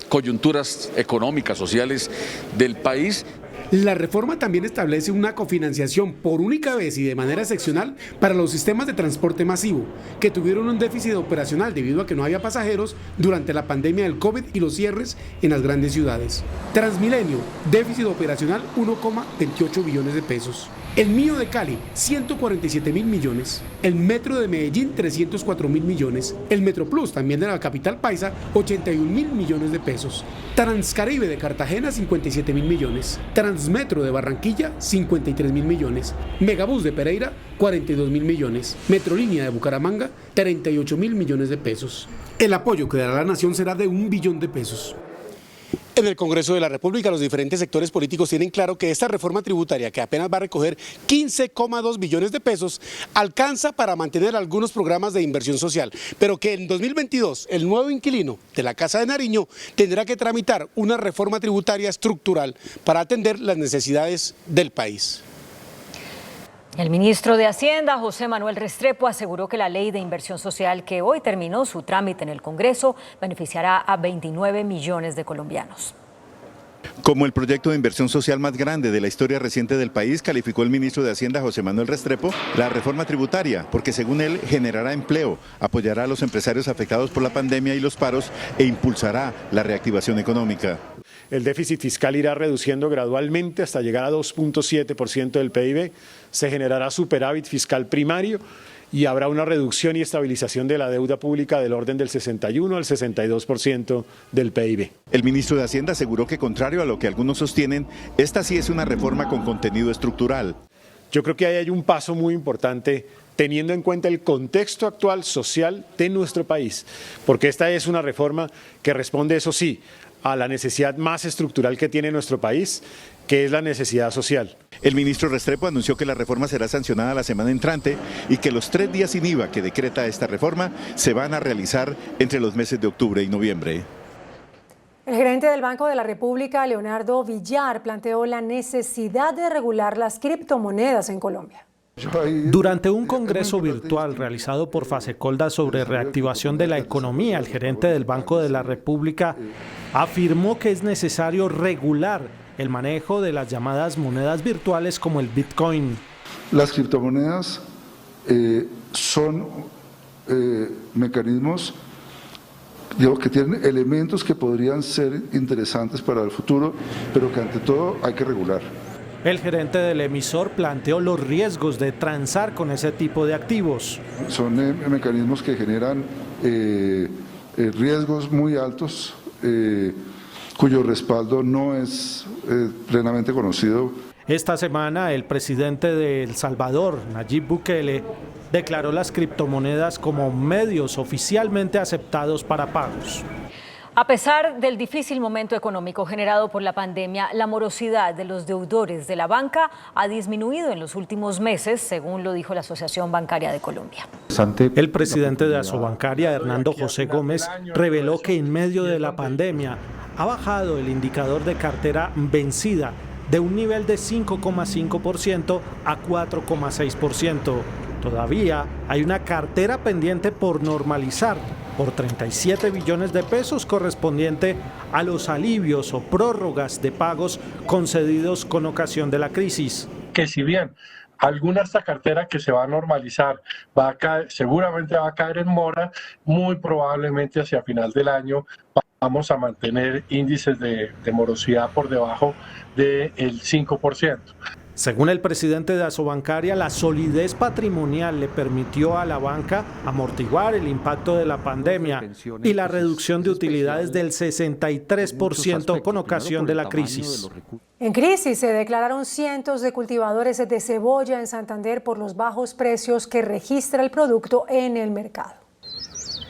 [SPEAKER 22] coyunturas económicas, sociales del país.
[SPEAKER 17] La reforma también establece una cofinanciación por única vez y de manera excepcional para los sistemas de transporte masivo, que tuvieron un déficit operacional debido a que no había pasajeros durante la pandemia del COVID y los cierres en las grandes ciudades. Transmilenio, déficit operacional 1,28 billones de pesos. El Mío de Cali, 147.000 millones. El Metro de Medellín, 304.000 millones. El Metroplus, también de la capital paisa, 81.000 millones de pesos. Transcaribe de Cartagena, 57.000 millones. Transmetro de Barranquilla, 53.000 millones. Megabús de Pereira, 42.000 millones. Metrolínea de Bucaramanga, 38.000 millones de pesos. El apoyo que dará la nación será de 1 billón de pesos. En el Congreso de la República, los diferentes sectores políticos tienen claro que esta reforma tributaria, que apenas va a recoger 15,2 billones de pesos, alcanza para mantener algunos programas de inversión social, pero que en 2022 el nuevo inquilino de la Casa de Nariño tendrá que tramitar una reforma tributaria estructural para atender las necesidades del país.
[SPEAKER 2] El ministro de Hacienda, José Manuel Restrepo, aseguró que la ley de inversión social que hoy terminó su trámite en el Congreso beneficiará a 29 millones de colombianos.
[SPEAKER 4] Como el proyecto de inversión social más grande de la historia reciente del país, calificó el ministro de Hacienda, José Manuel Restrepo, la reforma tributaria, porque según él generará empleo, apoyará a los empresarios afectados por la pandemia y los paros e impulsará la reactivación económica.
[SPEAKER 6] el déficit fiscal irá reduciendo gradualmente hasta llegar a 2.7% del PIB, se generará superávit fiscal primario y habrá una reducción y estabilización de la deuda pública del orden del 61 al 62% del PIB.
[SPEAKER 4] El ministro de Hacienda aseguró que, contrario a lo que algunos sostienen, esta sí es una reforma con contenido estructural.
[SPEAKER 6] Yo creo que ahí hay un paso muy importante teniendo en cuenta el contexto actual social de nuestro país, porque esta es una reforma que responde, eso sí, a la necesidad más estructural que tiene nuestro país, que es la necesidad social.
[SPEAKER 4] El ministro Restrepo anunció que la reforma será sancionada la semana entrante y que los 3 días sin IVA que decreta esta reforma se van a realizar entre los meses de octubre y noviembre.
[SPEAKER 5] El gerente del Banco de la República, Leonardo Villar, planteó la necesidad de regular las criptomonedas en Colombia.
[SPEAKER 3] Durante un congreso virtual realizado por Fasecolda sobre reactivación de la economía, el gerente del Banco de la República afirmó que es necesario regular el manejo de las llamadas monedas virtuales como el Bitcoin.
[SPEAKER 9] Las criptomonedas son mecanismos que tienen elementos que podrían ser interesantes para el futuro, pero que ante todo hay que regular.
[SPEAKER 3] El gerente del emisor planteó los riesgos de transar con ese tipo de activos.
[SPEAKER 9] Son mecanismos que generan riesgos muy altos, cuyo respaldo no es plenamente conocido.
[SPEAKER 3] Esta semana, el presidente de El Salvador, Nayib Bukele, declaró las criptomonedas como medios oficialmente aceptados para pagos.
[SPEAKER 2] A pesar del difícil momento económico generado por la pandemia, la morosidad de los deudores de la banca ha disminuido en los últimos meses, según lo dijo la Asociación Bancaria de Colombia.
[SPEAKER 3] El presidente de Asobancaria, Hernando José Gómez, reveló que en medio de la pandemia ha bajado el indicador de cartera vencida de un nivel de 5,5% a 4,6%. Todavía hay una cartera pendiente por normalizar por 37 billones de pesos correspondiente a los alivios o prórrogas de pagos concedidos con ocasión de la crisis.
[SPEAKER 23] Que si bien alguna de esta cartera que se va a normalizar seguramente va a caer en mora, muy probablemente hacia final del año vamos a mantener índices de morosidad por debajo del 5%.
[SPEAKER 3] Según el presidente de Asobancaria, la solidez patrimonial le permitió a la banca amortiguar el impacto de la pandemia y la reducción de utilidades del 63% con ocasión de la crisis.
[SPEAKER 5] En crisis se declararon cientos de cultivadores de cebolla en Santander por los bajos precios que registra el producto en el mercado.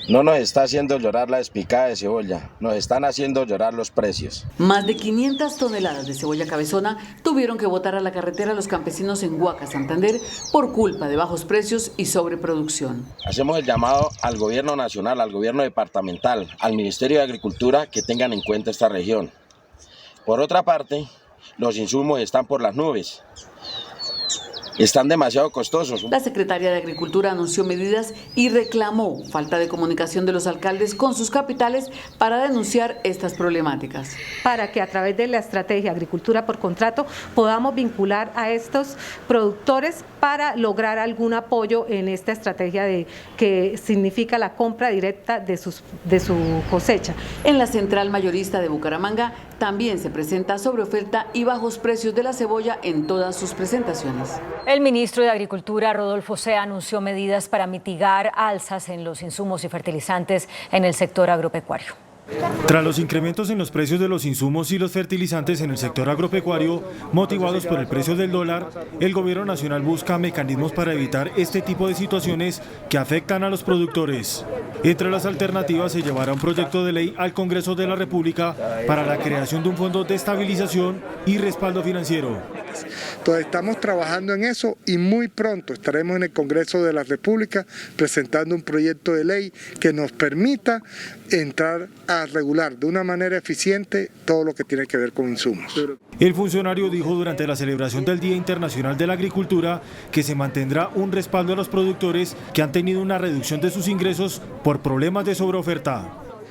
[SPEAKER 24] No nos está haciendo llorar la despicada de cebolla, nos están haciendo llorar los precios.
[SPEAKER 7] Más de 500 toneladas de cebolla cabezona tuvieron que botar a la carretera los campesinos en Huaca, Santander, por culpa de bajos precios y sobreproducción.
[SPEAKER 24] Hacemos el llamado al gobierno nacional, al gobierno departamental, al Ministerio de Agricultura que tengan en cuenta esta región. Por otra parte, los insumos están por las nubes. Están demasiado costosos.
[SPEAKER 7] La secretaria de Agricultura anunció medidas y reclamó falta de comunicación de los alcaldes con sus capitales para denunciar estas problemáticas.
[SPEAKER 25] Para que a través de la estrategia Agricultura por Contrato podamos vincular a estos productores para lograr algún apoyo en esta estrategia que significa la compra directa de su cosecha.
[SPEAKER 7] En la central mayorista de Bucaramanga también se presenta sobreoferta y bajos precios de la cebolla en todas sus presentaciones.
[SPEAKER 2] El ministro de Agricultura, Rodolfo Sea, anunció medidas para mitigar alzas en los insumos y fertilizantes en el sector agropecuario.
[SPEAKER 26] Tras los incrementos en los precios de los insumos y los fertilizantes en el sector agropecuario, motivados por el precio del dólar, el gobierno nacional busca mecanismos para evitar este tipo de situaciones que afectan a los productores. Entre las alternativas se llevará un proyecto de ley al Congreso de la República para la creación de un fondo de estabilización y respaldo financiero.
[SPEAKER 27] Entonces estamos trabajando en eso y muy pronto estaremos en el Congreso de la República presentando un proyecto de ley que nos permita entrar a regular de una manera eficiente todo lo que tiene que ver con insumos.
[SPEAKER 26] El funcionario dijo durante la celebración del Día Internacional de la Agricultura que se mantendrá un respaldo a los productores que han tenido una reducción de sus ingresos por problemas de sobreoferta.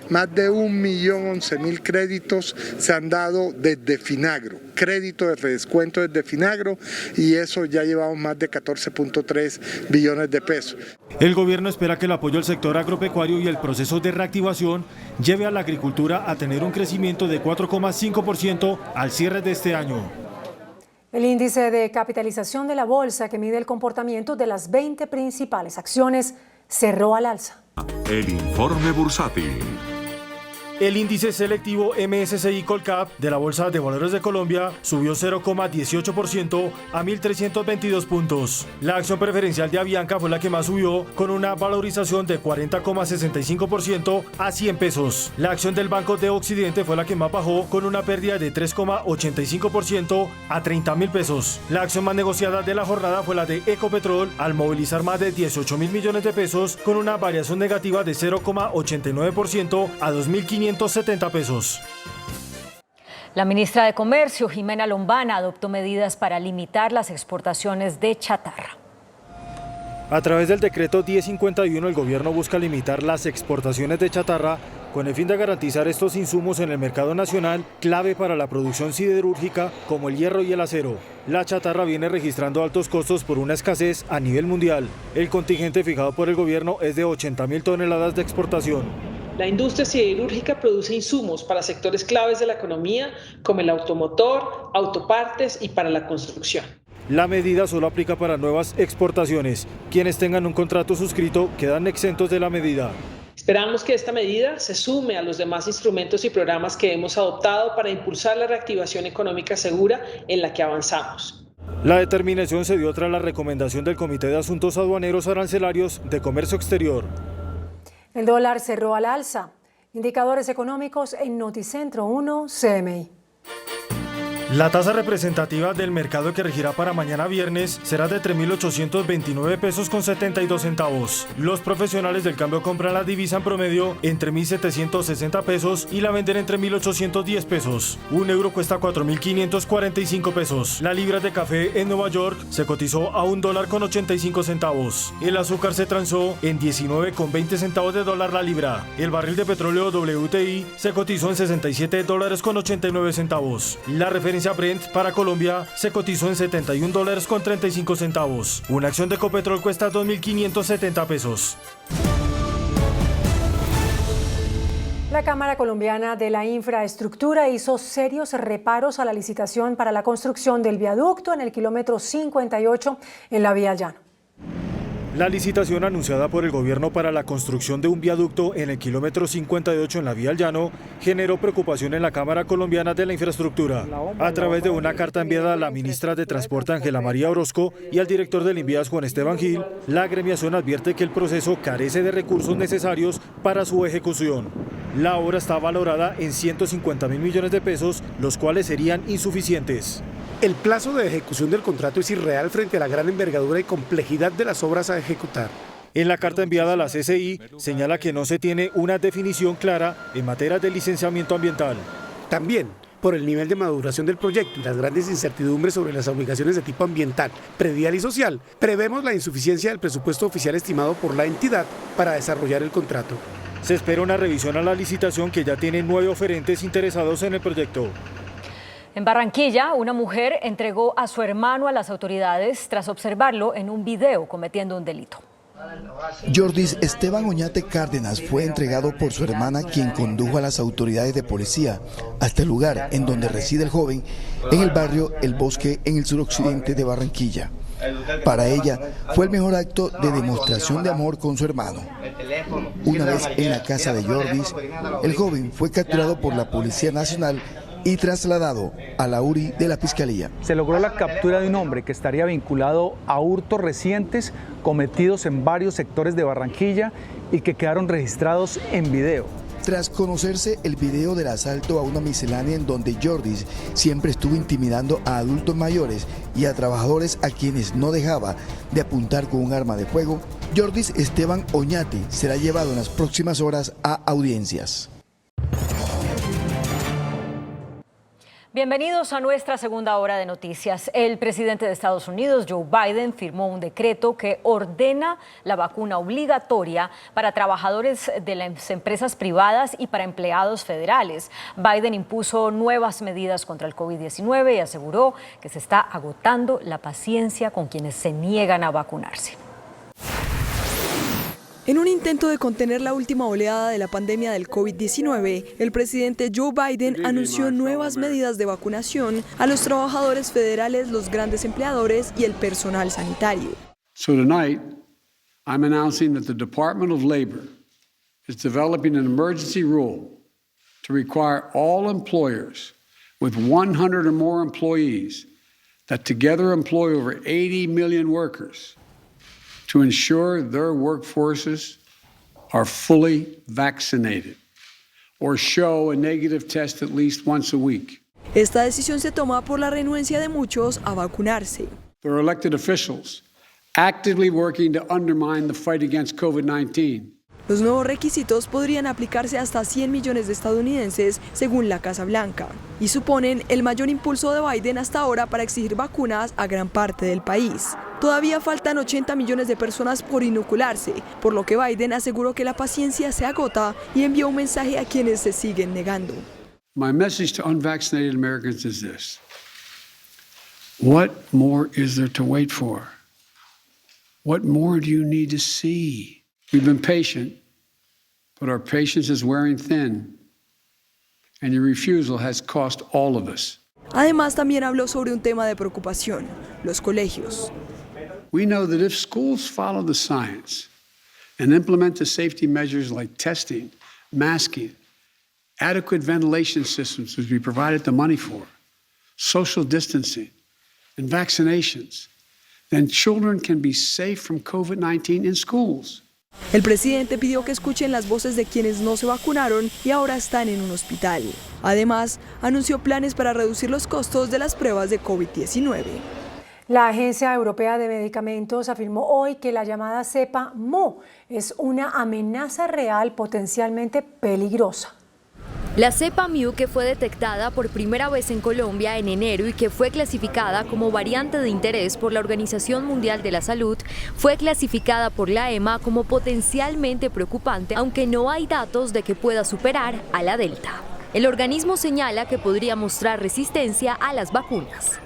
[SPEAKER 27] más de 1.011.000 créditos se han dado desde Finagro, crédito de redescuento desde Finagro, y eso ya llevamos más de 14.3 billones de pesos.
[SPEAKER 26] El gobierno espera que el apoyo al sector agropecuario y el proceso de reactivación lleve a la agricultura a tener un crecimiento de 4,5% al cierre de este año.
[SPEAKER 5] El índice de capitalización de la bolsa, que mide el comportamiento de las 20 principales acciones, cerró al alza.
[SPEAKER 1] El informe bursátil.
[SPEAKER 26] El índice selectivo MSCI Colcap de la Bolsa de Valores de Colombia subió 0,18% a 1.322 puntos. La acción preferencial de Avianca fue la que más subió, con una valorización de 40,65% a 100 pesos. La acción del Banco de Occidente fue la que más bajó, con una pérdida de 3,85% a 30.000 pesos. La acción más negociada de la jornada fue la de Ecopetrol, al movilizar más de 18.000 millones de pesos, con una variación negativa de 0,89% a 2.570 pesos.
[SPEAKER 2] La ministra de Comercio, Jimena Lombana, adoptó medidas para limitar las exportaciones de chatarra.
[SPEAKER 26] A través del decreto 1051, el gobierno busca limitar las exportaciones de chatarra con el fin de garantizar estos insumos en el mercado nacional, clave para la producción siderúrgica como el hierro y el acero. La chatarra viene registrando altos costos por una escasez a nivel mundial. El contingente fijado por el gobierno es de 80.000 toneladas de exportación.
[SPEAKER 8] La industria siderúrgica produce insumos para sectores claves de la economía, como el automotor, autopartes y para la construcción.
[SPEAKER 26] La medida solo aplica para nuevas exportaciones. Quienes tengan un contrato suscrito quedan exentos de la medida.
[SPEAKER 8] Esperamos que esta medida se sume a los demás instrumentos y programas que hemos adoptado para impulsar la reactivación económica segura en la que avanzamos.
[SPEAKER 26] La determinación se dio tras la recomendación del Comité de Asuntos Aduaneros Arancelarios de Comercio Exterior.
[SPEAKER 5] El dólar cerró al alza. Indicadores económicos en Noticentro 1 CMI.
[SPEAKER 26] La tasa representativa del mercado que regirá para mañana viernes será de 3.829 pesos con 72 centavos. Los profesionales del cambio compran la divisa en promedio entre 1.760 pesos y la venden entre 1.810 pesos. Un euro cuesta 4.545 pesos. La libra de café en Nueva York se cotizó a $1.85. El azúcar se transó en 19,20 centavos de dólar la libra. El barril de petróleo WTI se cotizó en $67,89. La referencia Brent para Colombia se cotizó en $71,35. Una acción de Ecopetrol cuesta 2.570 pesos.
[SPEAKER 5] La Cámara Colombiana de la Infraestructura hizo serios reparos a la licitación para la construcción del viaducto en el kilómetro 58 en la Vía al Llano.
[SPEAKER 26] La licitación anunciada por el gobierno para la construcción de un viaducto en el kilómetro 58 en la Vía al Llano generó preocupación en la Cámara Colombiana de la Infraestructura. A través de una carta enviada a la ministra de Transporte Ángela María Orozco y al director del INVIAS Juan Esteban Gil, la agremiación advierte que el proceso carece de recursos necesarios para su ejecución. La obra está valorada en 150.000 millones de pesos, los cuales serían insuficientes.
[SPEAKER 17] El plazo de ejecución del contrato es irreal frente a la gran envergadura y complejidad de las obras a ejecutar.
[SPEAKER 26] En la carta enviada a la CCI señala que no se tiene una definición clara en materia de licenciamiento ambiental.
[SPEAKER 17] También, por el nivel de maduración del proyecto y las grandes incertidumbres sobre las obligaciones de tipo ambiental, predial y social, prevemos la insuficiencia del presupuesto oficial estimado por la entidad para desarrollar el contrato.
[SPEAKER 26] Se espera una revisión a la licitación que ya tiene 9 oferentes interesados en el proyecto.
[SPEAKER 2] En Barranquilla, una mujer entregó a su hermano a las autoridades tras observarlo en un video cometiendo un delito.
[SPEAKER 10] Jordis Esteban Oñate Cárdenas fue entregado por su hermana, quien condujo a las autoridades de policía hasta el lugar en donde reside el joven, en el barrio El Bosque, en el suroccidente de Barranquilla. Para ella fue el mejor acto de demostración de amor con su hermano. Una vez en la casa de Jordis, el joven fue capturado por la Policía Nacional y trasladado a la URI de la Fiscalía.
[SPEAKER 11] Se logró la captura de un hombre que estaría vinculado a hurtos recientes cometidos en varios sectores de Barranquilla y que quedaron registrados en video.
[SPEAKER 10] Tras conocerse el video del asalto a una miscelánea en donde Jordis siempre estuvo intimidando a adultos mayores y a trabajadores a quienes no dejaba de apuntar con un arma de fuego, Jordis Esteban Oñate será llevado en las próximas horas a audiencias.
[SPEAKER 2] Bienvenidos a nuestra segunda hora de noticias. El presidente de Estados Unidos, Joe Biden, firmó un decreto que ordena la vacuna obligatoria para trabajadores de las empresas privadas y para empleados federales. Biden impuso nuevas medidas contra el COVID-19 y aseguró que se está agotando la paciencia con quienes se niegan a vacunarse.
[SPEAKER 12] En un intento de contener la última oleada de la pandemia del COVID-19, el presidente Joe Biden anunció nuevas medidas de vacunación a los trabajadores federales, los grandes empleadores y el personal sanitario.
[SPEAKER 13] So tonight, I'm announcing that the Department of Labor is developing an emergency rule to require all employers with 100 or more employees that together employ over 80 million workers to ensure their workforces are fully vaccinated or show a negative test at least once a week.
[SPEAKER 12] Esta decisión se toma por la renuencia de muchos a vacunarse.
[SPEAKER 13] There are elected officials actively working to undermine the fight against COVID-19.
[SPEAKER 12] Los nuevos requisitos podrían aplicarse hasta 100 millones de estadounidenses, según la Casa Blanca, y suponen el mayor impulso de Biden hasta ahora para exigir vacunas a gran parte del país. Todavía faltan 80 millones de personas por inocularse, por lo que Biden aseguró que la paciencia se agota y envió un mensaje a quienes se siguen negando.
[SPEAKER 13] My message to unvaccinated Americans is this: what more is there to wait for? What more do you need to see? We've been patient, but our patience is wearing thin, and your refusal has cost all of us.
[SPEAKER 12] Además, también habló sobre un tema de preocupación: los colegios.
[SPEAKER 13] We know that if schools follow the science and implement the safety measures like testing, masking, adequate ventilation systems, which we provided the money for, social distancing, and vaccinations, then children can be safe from COVID-19 in schools.
[SPEAKER 12] El presidente pidió que escuchen las voces de quienes no se vacunaron y ahora están en un hospital. Además, anunció planes para reducir los costos de las pruebas de COVID-19.
[SPEAKER 5] La Agencia Europea de Medicamentos afirmó hoy que la llamada cepa Mu es una amenaza real potencialmente peligrosa.
[SPEAKER 14] La cepa Mu, que fue detectada por primera vez en Colombia en enero y que fue clasificada como variante de interés por la Organización Mundial de la Salud, fue clasificada por la EMA como potencialmente preocupante, aunque no hay datos de que pueda superar a la Delta. El organismo señala que podría mostrar resistencia a las vacunas.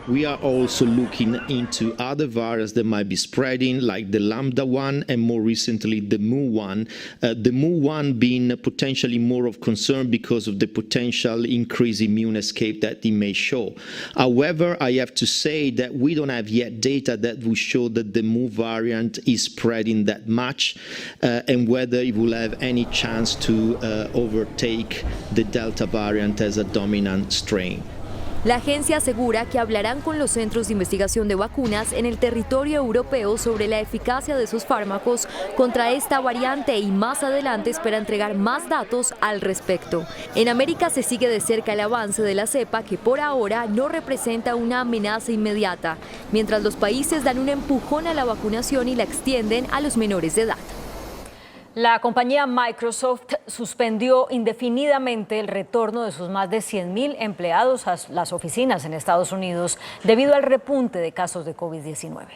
[SPEAKER 15] We are also looking into other viruses that might be spreading, like the Lambda one and more recently the Mu one. The Mu one being potentially more of concern because of the potential increased immune escape that it may show. However, I have to say that we don't have yet data that will show that the Mu variant is spreading that much and whether it will have any chance to overtake the Delta variant as a dominant strain.
[SPEAKER 14] La agencia asegura que hablarán con los centros de investigación de vacunas en el territorio europeo sobre la eficacia de sus fármacos contra esta variante y más adelante espera entregar más datos al respecto. En América se sigue de cerca el avance de la cepa, que por ahora no representa una amenaza inmediata, mientras los países dan un empujón a la vacunación y la extienden a los menores de edad.
[SPEAKER 2] La compañía Microsoft suspendió indefinidamente el retorno de sus más de 100,000 empleados a las oficinas en Estados Unidos debido al repunte de casos de COVID-19.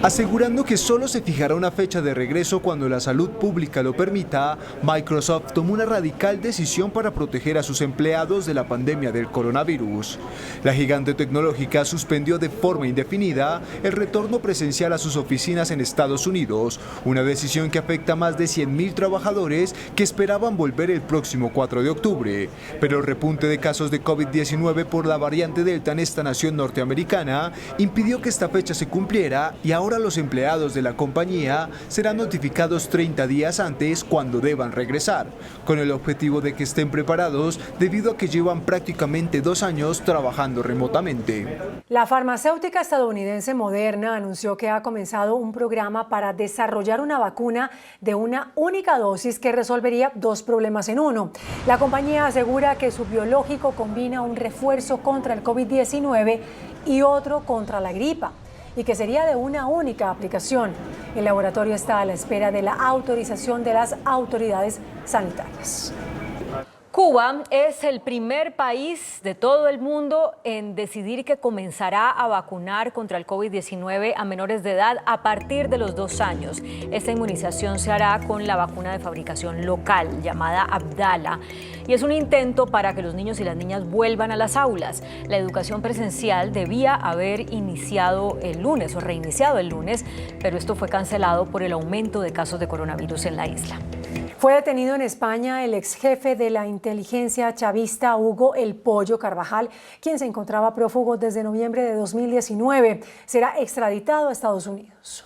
[SPEAKER 16] Asegurando que solo se fijará una fecha de regreso cuando la salud pública lo permita, Microsoft tomó una radical decisión para proteger a sus empleados de la pandemia del coronavirus. La gigante tecnológica suspendió de forma indefinida el retorno presencial a sus oficinas en Estados Unidos, una decisión que afecta a más de 100,000 trabajadores que esperaban volver el próximo 4 de octubre. Pero el repunte de casos de COVID-19 por la variante Delta en esta nación norteamericana impidió que esta fecha se cumpliera, y ahora los empleados de la compañía serán notificados 30 días antes cuando deban regresar, con el objetivo de que estén preparados debido a que llevan prácticamente 2 años trabajando remotamente.
[SPEAKER 5] La farmacéutica estadounidense Moderna anunció que ha comenzado un programa para desarrollar una vacuna de una única dosis que resolvería 2 problemas en uno. La compañía asegura que su biológico combina un refuerzo contra el COVID-19 y otro contra la gripa, y que sería de una única aplicación. El laboratorio está a la espera de la autorización de las autoridades sanitarias.
[SPEAKER 2] Cuba es el primer país de todo el mundo en decidir que comenzará a vacunar contra el COVID-19 a menores de edad a partir de los 2 años. Esta inmunización se hará con la vacuna de fabricación local llamada Abdala y es un intento para que los niños y las niñas vuelvan a las aulas. La educación presencial debía haber iniciado el lunes o reiniciado el lunes, pero esto fue cancelado por el aumento de casos de coronavirus en la isla.
[SPEAKER 5] Fue detenido en España el ex jefe de la inteligencia chavista Hugo El Pollo Carvajal, quien se encontraba prófugo desde noviembre de 2019. Será extraditado a Estados Unidos.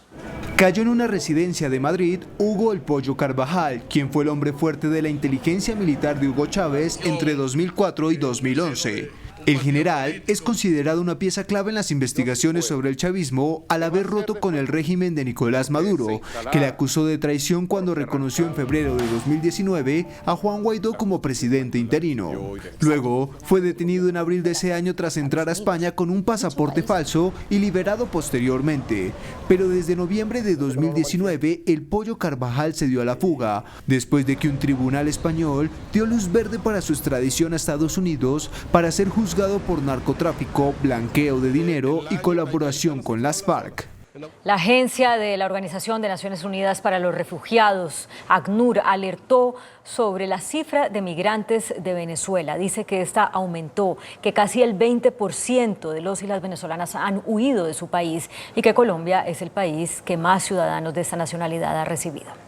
[SPEAKER 16] Cayó en una residencia de Madrid Hugo El Pollo Carvajal, quien fue el hombre fuerte de la inteligencia militar de Hugo Chávez entre 2004 y 2011. El general es considerado una pieza clave en las investigaciones sobre el chavismo al haber roto con el régimen de Nicolás Maduro, que le acusó de traición cuando reconoció en febrero de 2019 a Juan Guaidó como presidente interino. Luego fue detenido en abril de ese año tras entrar a España con un pasaporte falso y liberado posteriormente. Pero desde noviembre de 2019 El Pollo Carvajal se dio a la fuga, después de que un tribunal español dio luz verde para su extradición a Estados Unidos para ser juzgado por narcotráfico, blanqueo de dinero y colaboración con las FARC.
[SPEAKER 2] La agencia de la Organización de Naciones Unidas para los Refugiados, ACNUR, alertó sobre la cifra de migrantes de Venezuela. Dice que esta aumentó, que casi el 20% de los y las venezolanas han huido de su país y que Colombia es el país que más ciudadanos de esta nacionalidad ha recibido.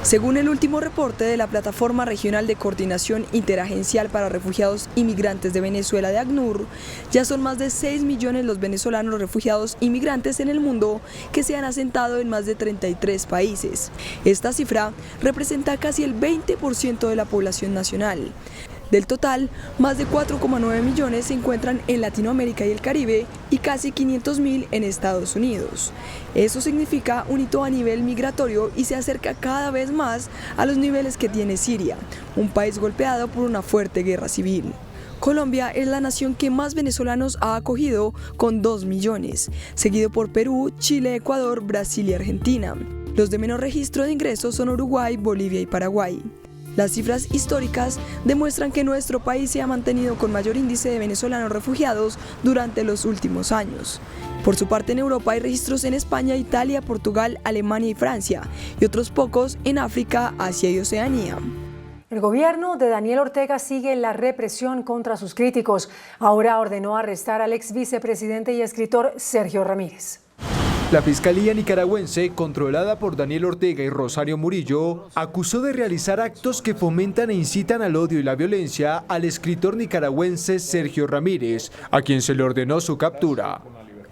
[SPEAKER 12] Según el último reporte de la Plataforma Regional de Coordinación Interagencial para Refugiados y Migrantes de Venezuela de ACNUR, ya son más de 6 millones los venezolanos refugiados y migrantes en el mundo que se han asentado en más de 33 países. Esta cifra representa casi el 20% de la población nacional. Del total, más de 4,9 millones se encuentran en Latinoamérica y el Caribe y casi 500.000 en Estados Unidos. Eso significa un hito a nivel migratorio y se acerca cada vez más a los niveles que tiene Siria, un país golpeado por una fuerte guerra civil. Colombia es la nación que más venezolanos ha acogido, con 2 millones, seguido por Perú, Chile, Ecuador, Brasil y Argentina. Los de menor registro de ingresos son Uruguay, Bolivia y Paraguay. Las cifras históricas demuestran que nuestro país se ha mantenido con mayor índice de venezolanos refugiados durante los últimos años. Por su parte, en Europa hay registros en España, Italia, Portugal, Alemania y Francia, y otros pocos en África, Asia y Oceanía.
[SPEAKER 5] El gobierno de Daniel Ortega sigue la represión contra sus críticos. Ahora ordenó arrestar al ex vicepresidente y escritor Sergio Ramírez.
[SPEAKER 16] La Fiscalía nicaragüense, controlada por Daniel Ortega y Rosario Murillo, acusó de realizar actos que fomentan e incitan al odio y la violencia al escritor nicaragüense Sergio Ramírez, a quien se le ordenó su captura.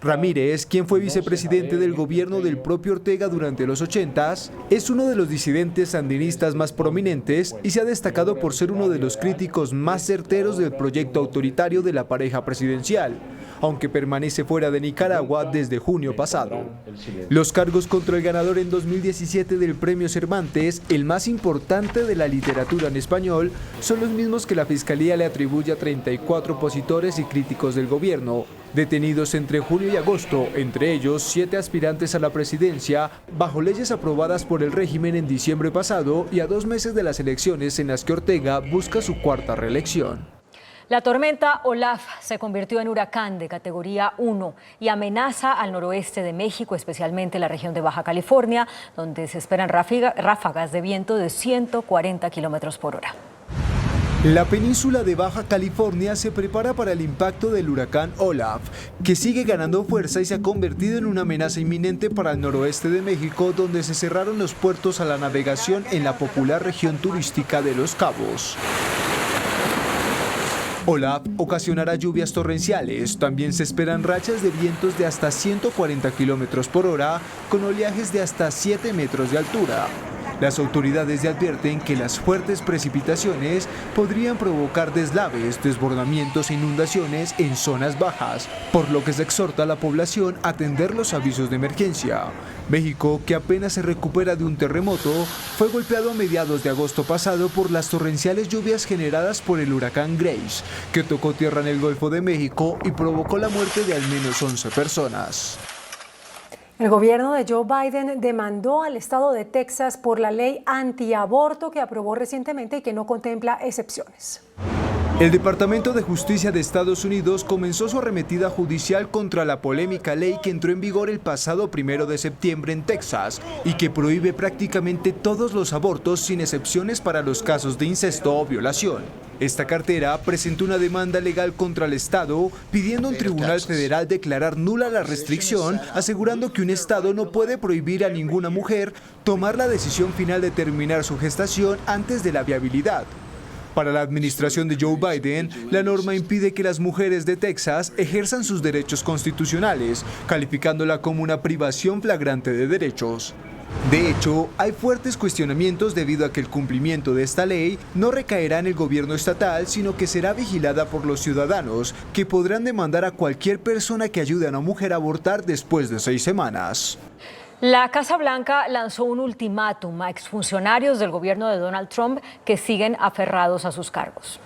[SPEAKER 16] Ramírez, quien fue vicepresidente del gobierno del propio Ortega durante los 80s, es uno de los disidentes sandinistas más prominentes y se ha destacado por ser uno de los críticos más certeros del proyecto autoritario de la pareja presidencial, aunque permanece fuera de Nicaragua desde junio pasado. Los cargos contra el ganador en 2017 del Premio Cervantes, el más importante de la literatura en español, son los mismos que la Fiscalía le atribuye a 34 opositores y críticos del gobierno, detenidos entre julio y agosto, entre ellos 7 aspirantes a la presidencia, bajo leyes aprobadas por el régimen en diciembre pasado y a 2 meses de las elecciones en las que Ortega busca su 4ª reelección.
[SPEAKER 2] La tormenta Olaf se convirtió en huracán de categoría 1 y amenaza al noroeste de México, especialmente la región de Baja California, donde se esperan ráfagas de viento de 140 kilómetros por hora.
[SPEAKER 16] La península de Baja California se prepara para el impacto del huracán Olaf, que sigue ganando fuerza y se ha convertido en una amenaza inminente para el noroeste de México, donde se cerraron los puertos a la navegación en la popular región turística de Los Cabos. Olaf ocasionará lluvias torrenciales. También se esperan rachas de vientos de hasta 140 kilómetros por hora, con oleajes de hasta 7 metros de altura. Las autoridades advierten que las fuertes precipitaciones podrían provocar deslaves, desbordamientos e inundaciones en zonas bajas, por lo que se exhorta a la población a atender los avisos de emergencia. México, que apenas se recupera de un terremoto, fue golpeado a mediados de agosto pasado por las torrenciales lluvias generadas por el huracán Grace, que tocó tierra en el Golfo de México y provocó la muerte de al menos 11 personas.
[SPEAKER 5] El gobierno de Joe Biden demandó al estado de Texas por la ley antiaborto que aprobó recientemente y que no contempla excepciones.
[SPEAKER 16] El Departamento de Justicia de Estados Unidos comenzó su arremetida judicial contra la polémica ley que entró en vigor el pasado 1 de septiembre en Texas y que prohíbe prácticamente todos los abortos sin excepciones para los casos de incesto o violación. Esta cartera presentó una demanda legal contra el Estado pidiendo a un tribunal federal declarar nula la restricción, asegurando que un Estado no puede prohibir a ninguna mujer tomar la decisión final de terminar su gestación antes de la viabilidad. Para la administración de Joe Biden, la norma impide que las mujeres de Texas ejerzan sus derechos constitucionales, calificándola como una privación flagrante de derechos. De hecho, hay fuertes cuestionamientos debido a que el cumplimiento de esta ley no recaerá en el gobierno estatal, sino que será vigilada por los ciudadanos, que podrán demandar a cualquier persona que ayude a una mujer a abortar después de 6 semanas.
[SPEAKER 2] La Casa Blanca lanzó un ultimátum a exfuncionarios del gobierno de Donald Trump que siguen aferrados a sus cargos.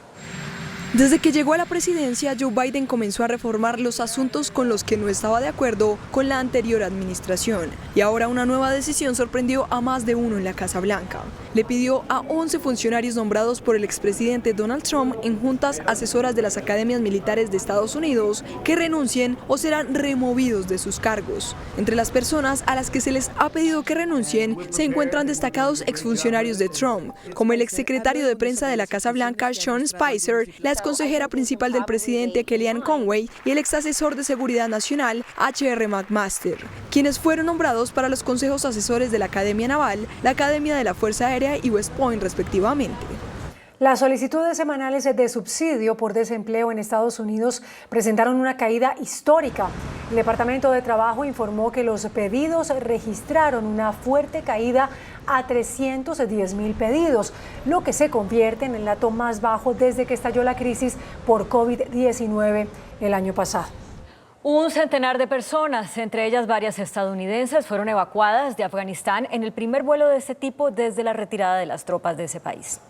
[SPEAKER 12] Desde que llegó a la presidencia, Joe Biden comenzó a reformar los asuntos con los que no estaba de acuerdo con la anterior administración. Y ahora una nueva decisión sorprendió a más de uno en la Casa Blanca. Le pidió a 11 funcionarios nombrados por el expresidente Donald Trump en juntas asesoras de las academias militares de Estados Unidos que renuncien o serán removidos de sus cargos. Entre las personas a las que se les ha pedido que renuncien se encuentran destacados exfuncionarios de Trump, como el exsecretario de prensa de la Casa Blanca, Sean Spicer, la consejera principal del presidente Kellyanne Conway y el exasesor de Seguridad Nacional H.R. McMaster, quienes fueron nombrados para los consejos asesores de la Academia Naval, la Academia de la Fuerza Aérea y West Point respectivamente.
[SPEAKER 5] Las solicitudes semanales de subsidio por desempleo en Estados Unidos presentaron una caída histórica. El Departamento de Trabajo informó que los pedidos registraron una fuerte caída a 310,000 pedidos, lo que se convierte en el dato más bajo desde que estalló la crisis por COVID-19 el año pasado.
[SPEAKER 2] Un centenar de personas, entre ellas varias estadounidenses, fueron evacuadas de Afganistán en el primer vuelo de este tipo desde la retirada de las tropas de ese país.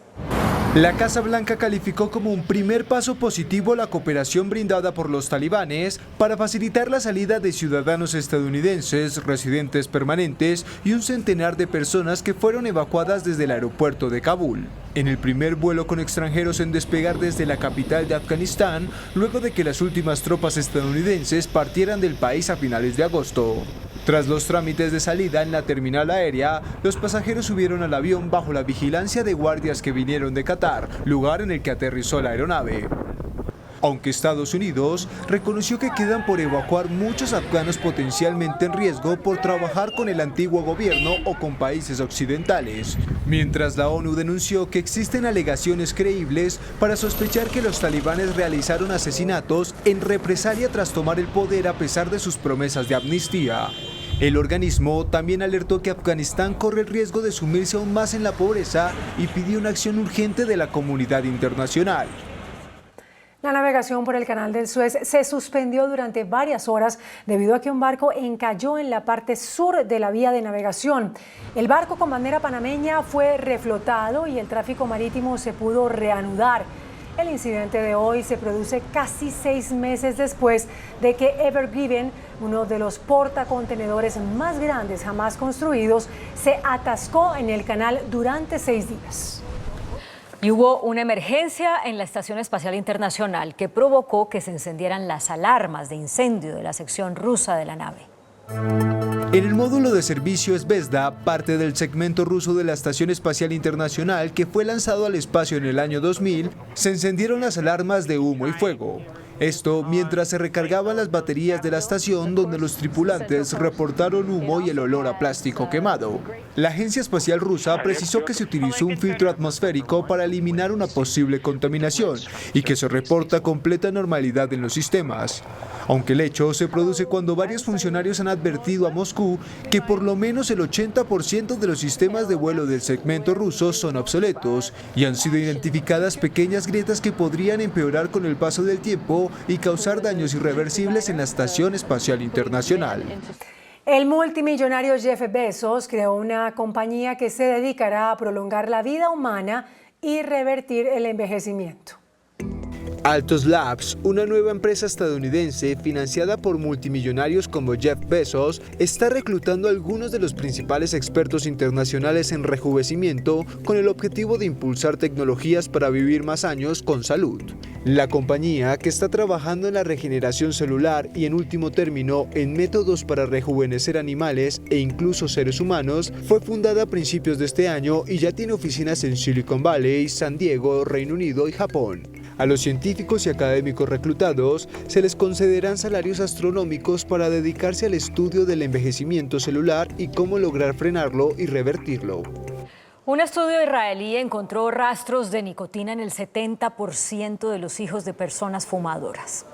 [SPEAKER 16] La Casa Blanca calificó como un primer paso positivo la cooperación brindada por los talibanes para facilitar la salida de ciudadanos estadounidenses, residentes permanentes y un centenar de personas que fueron evacuadas desde el aeropuerto de Kabul. En el primer vuelo con extranjeros en despegar desde la capital de Afganistán, luego de que las últimas tropas estadounidenses partieran del país a finales de agosto. Tras los trámites de salida en la terminal aérea, los pasajeros subieron al avión bajo la vigilancia de guardias que vinieron de Qatar, lugar en el que aterrizó la aeronave. Aunque Estados Unidos reconoció que quedan por evacuar muchos afganos potencialmente en riesgo por trabajar con el antiguo gobierno o con países occidentales, mientras la ONU denunció que existen alegaciones creíbles para sospechar que los talibanes realizaron asesinatos en represalia tras tomar el poder a pesar de sus promesas de amnistía. El organismo también alertó que Afganistán corre el riesgo de sumirse aún más en la pobreza y pidió una acción urgente de la comunidad internacional.
[SPEAKER 5] La navegación por el Canal del Suez se suspendió durante varias horas debido a que un barco encalló en la parte sur de la vía de navegación. El barco con bandera panameña fue reflotado y el tráfico marítimo se pudo reanudar. El incidente de hoy se produce casi 6 meses después de que Ever Given, uno de los portacontenedores más grandes jamás construidos, se atascó en el canal durante 6 días.
[SPEAKER 2] Y hubo una emergencia en la Estación Espacial Internacional que provocó que se encendieran las alarmas de incendio de la sección rusa de la nave.
[SPEAKER 16] En el módulo de servicio Zvezda, parte del segmento ruso de la Estación Espacial Internacional que fue lanzado al espacio en el año 2000, se encendieron las alarmas de humo y fuego. Esto mientras se recargaban las baterías de la estación, donde los tripulantes reportaron humo y el olor a plástico quemado. La Agencia Espacial Rusa precisó que se utilizó un filtro atmosférico para eliminar una posible contaminación y que se reporta completa normalidad en los sistemas. Aunque el hecho se produce cuando varios funcionarios han advertido a Moscú que por lo menos el 80% de los sistemas de vuelo del segmento ruso son obsoletos y han sido identificadas pequeñas grietas que podrían empeorar con el paso del tiempo y causar daños irreversibles en la Estación Espacial Internacional.
[SPEAKER 5] El multimillonario Jeff Bezos creó una compañía que se dedicará a prolongar la vida humana y revertir el envejecimiento.
[SPEAKER 16] Altos Labs, una nueva empresa estadounidense financiada por multimillonarios como Jeff Bezos, está reclutando a algunos de los principales expertos internacionales en rejuvenecimiento con el objetivo de impulsar tecnologías para vivir más años con salud. La compañía, que está trabajando en la regeneración celular y en último término en métodos para rejuvenecer animales e incluso seres humanos, fue fundada a principios de este año y ya tiene oficinas en Silicon Valley, San Diego, Reino Unido y Japón. A los científicos y académicos reclutados se les concederán salarios astronómicos para dedicarse al estudio del envejecimiento celular y cómo lograr frenarlo y revertirlo.
[SPEAKER 2] Un estudio israelí encontró rastros de nicotina en el 70% de los hijos de personas fumadoras.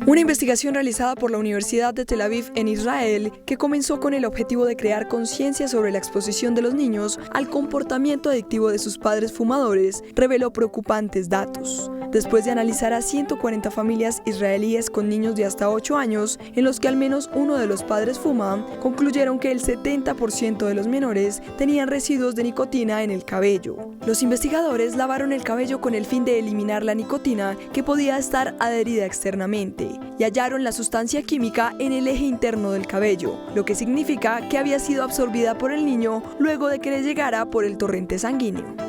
[SPEAKER 12] Una investigación realizada por la Universidad de Tel Aviv en Israel, que comenzó con el objetivo de crear conciencia sobre la exposición de los niños al comportamiento adictivo de sus padres fumadores, reveló preocupantes datos. Después de analizar a 140 familias israelíes con niños de hasta 8 años, en los que al menos uno de los padres fuma, concluyeron que el 70% de los menores tenían residuos de nicotina en el cabello. Los investigadores lavaron el cabello con el fin de eliminar la nicotina que podía estar adherida externamente y hallaron la sustancia química en el eje interno del cabello, lo que significa que había sido absorbida por el niño luego de que le llegara por el torrente sanguíneo.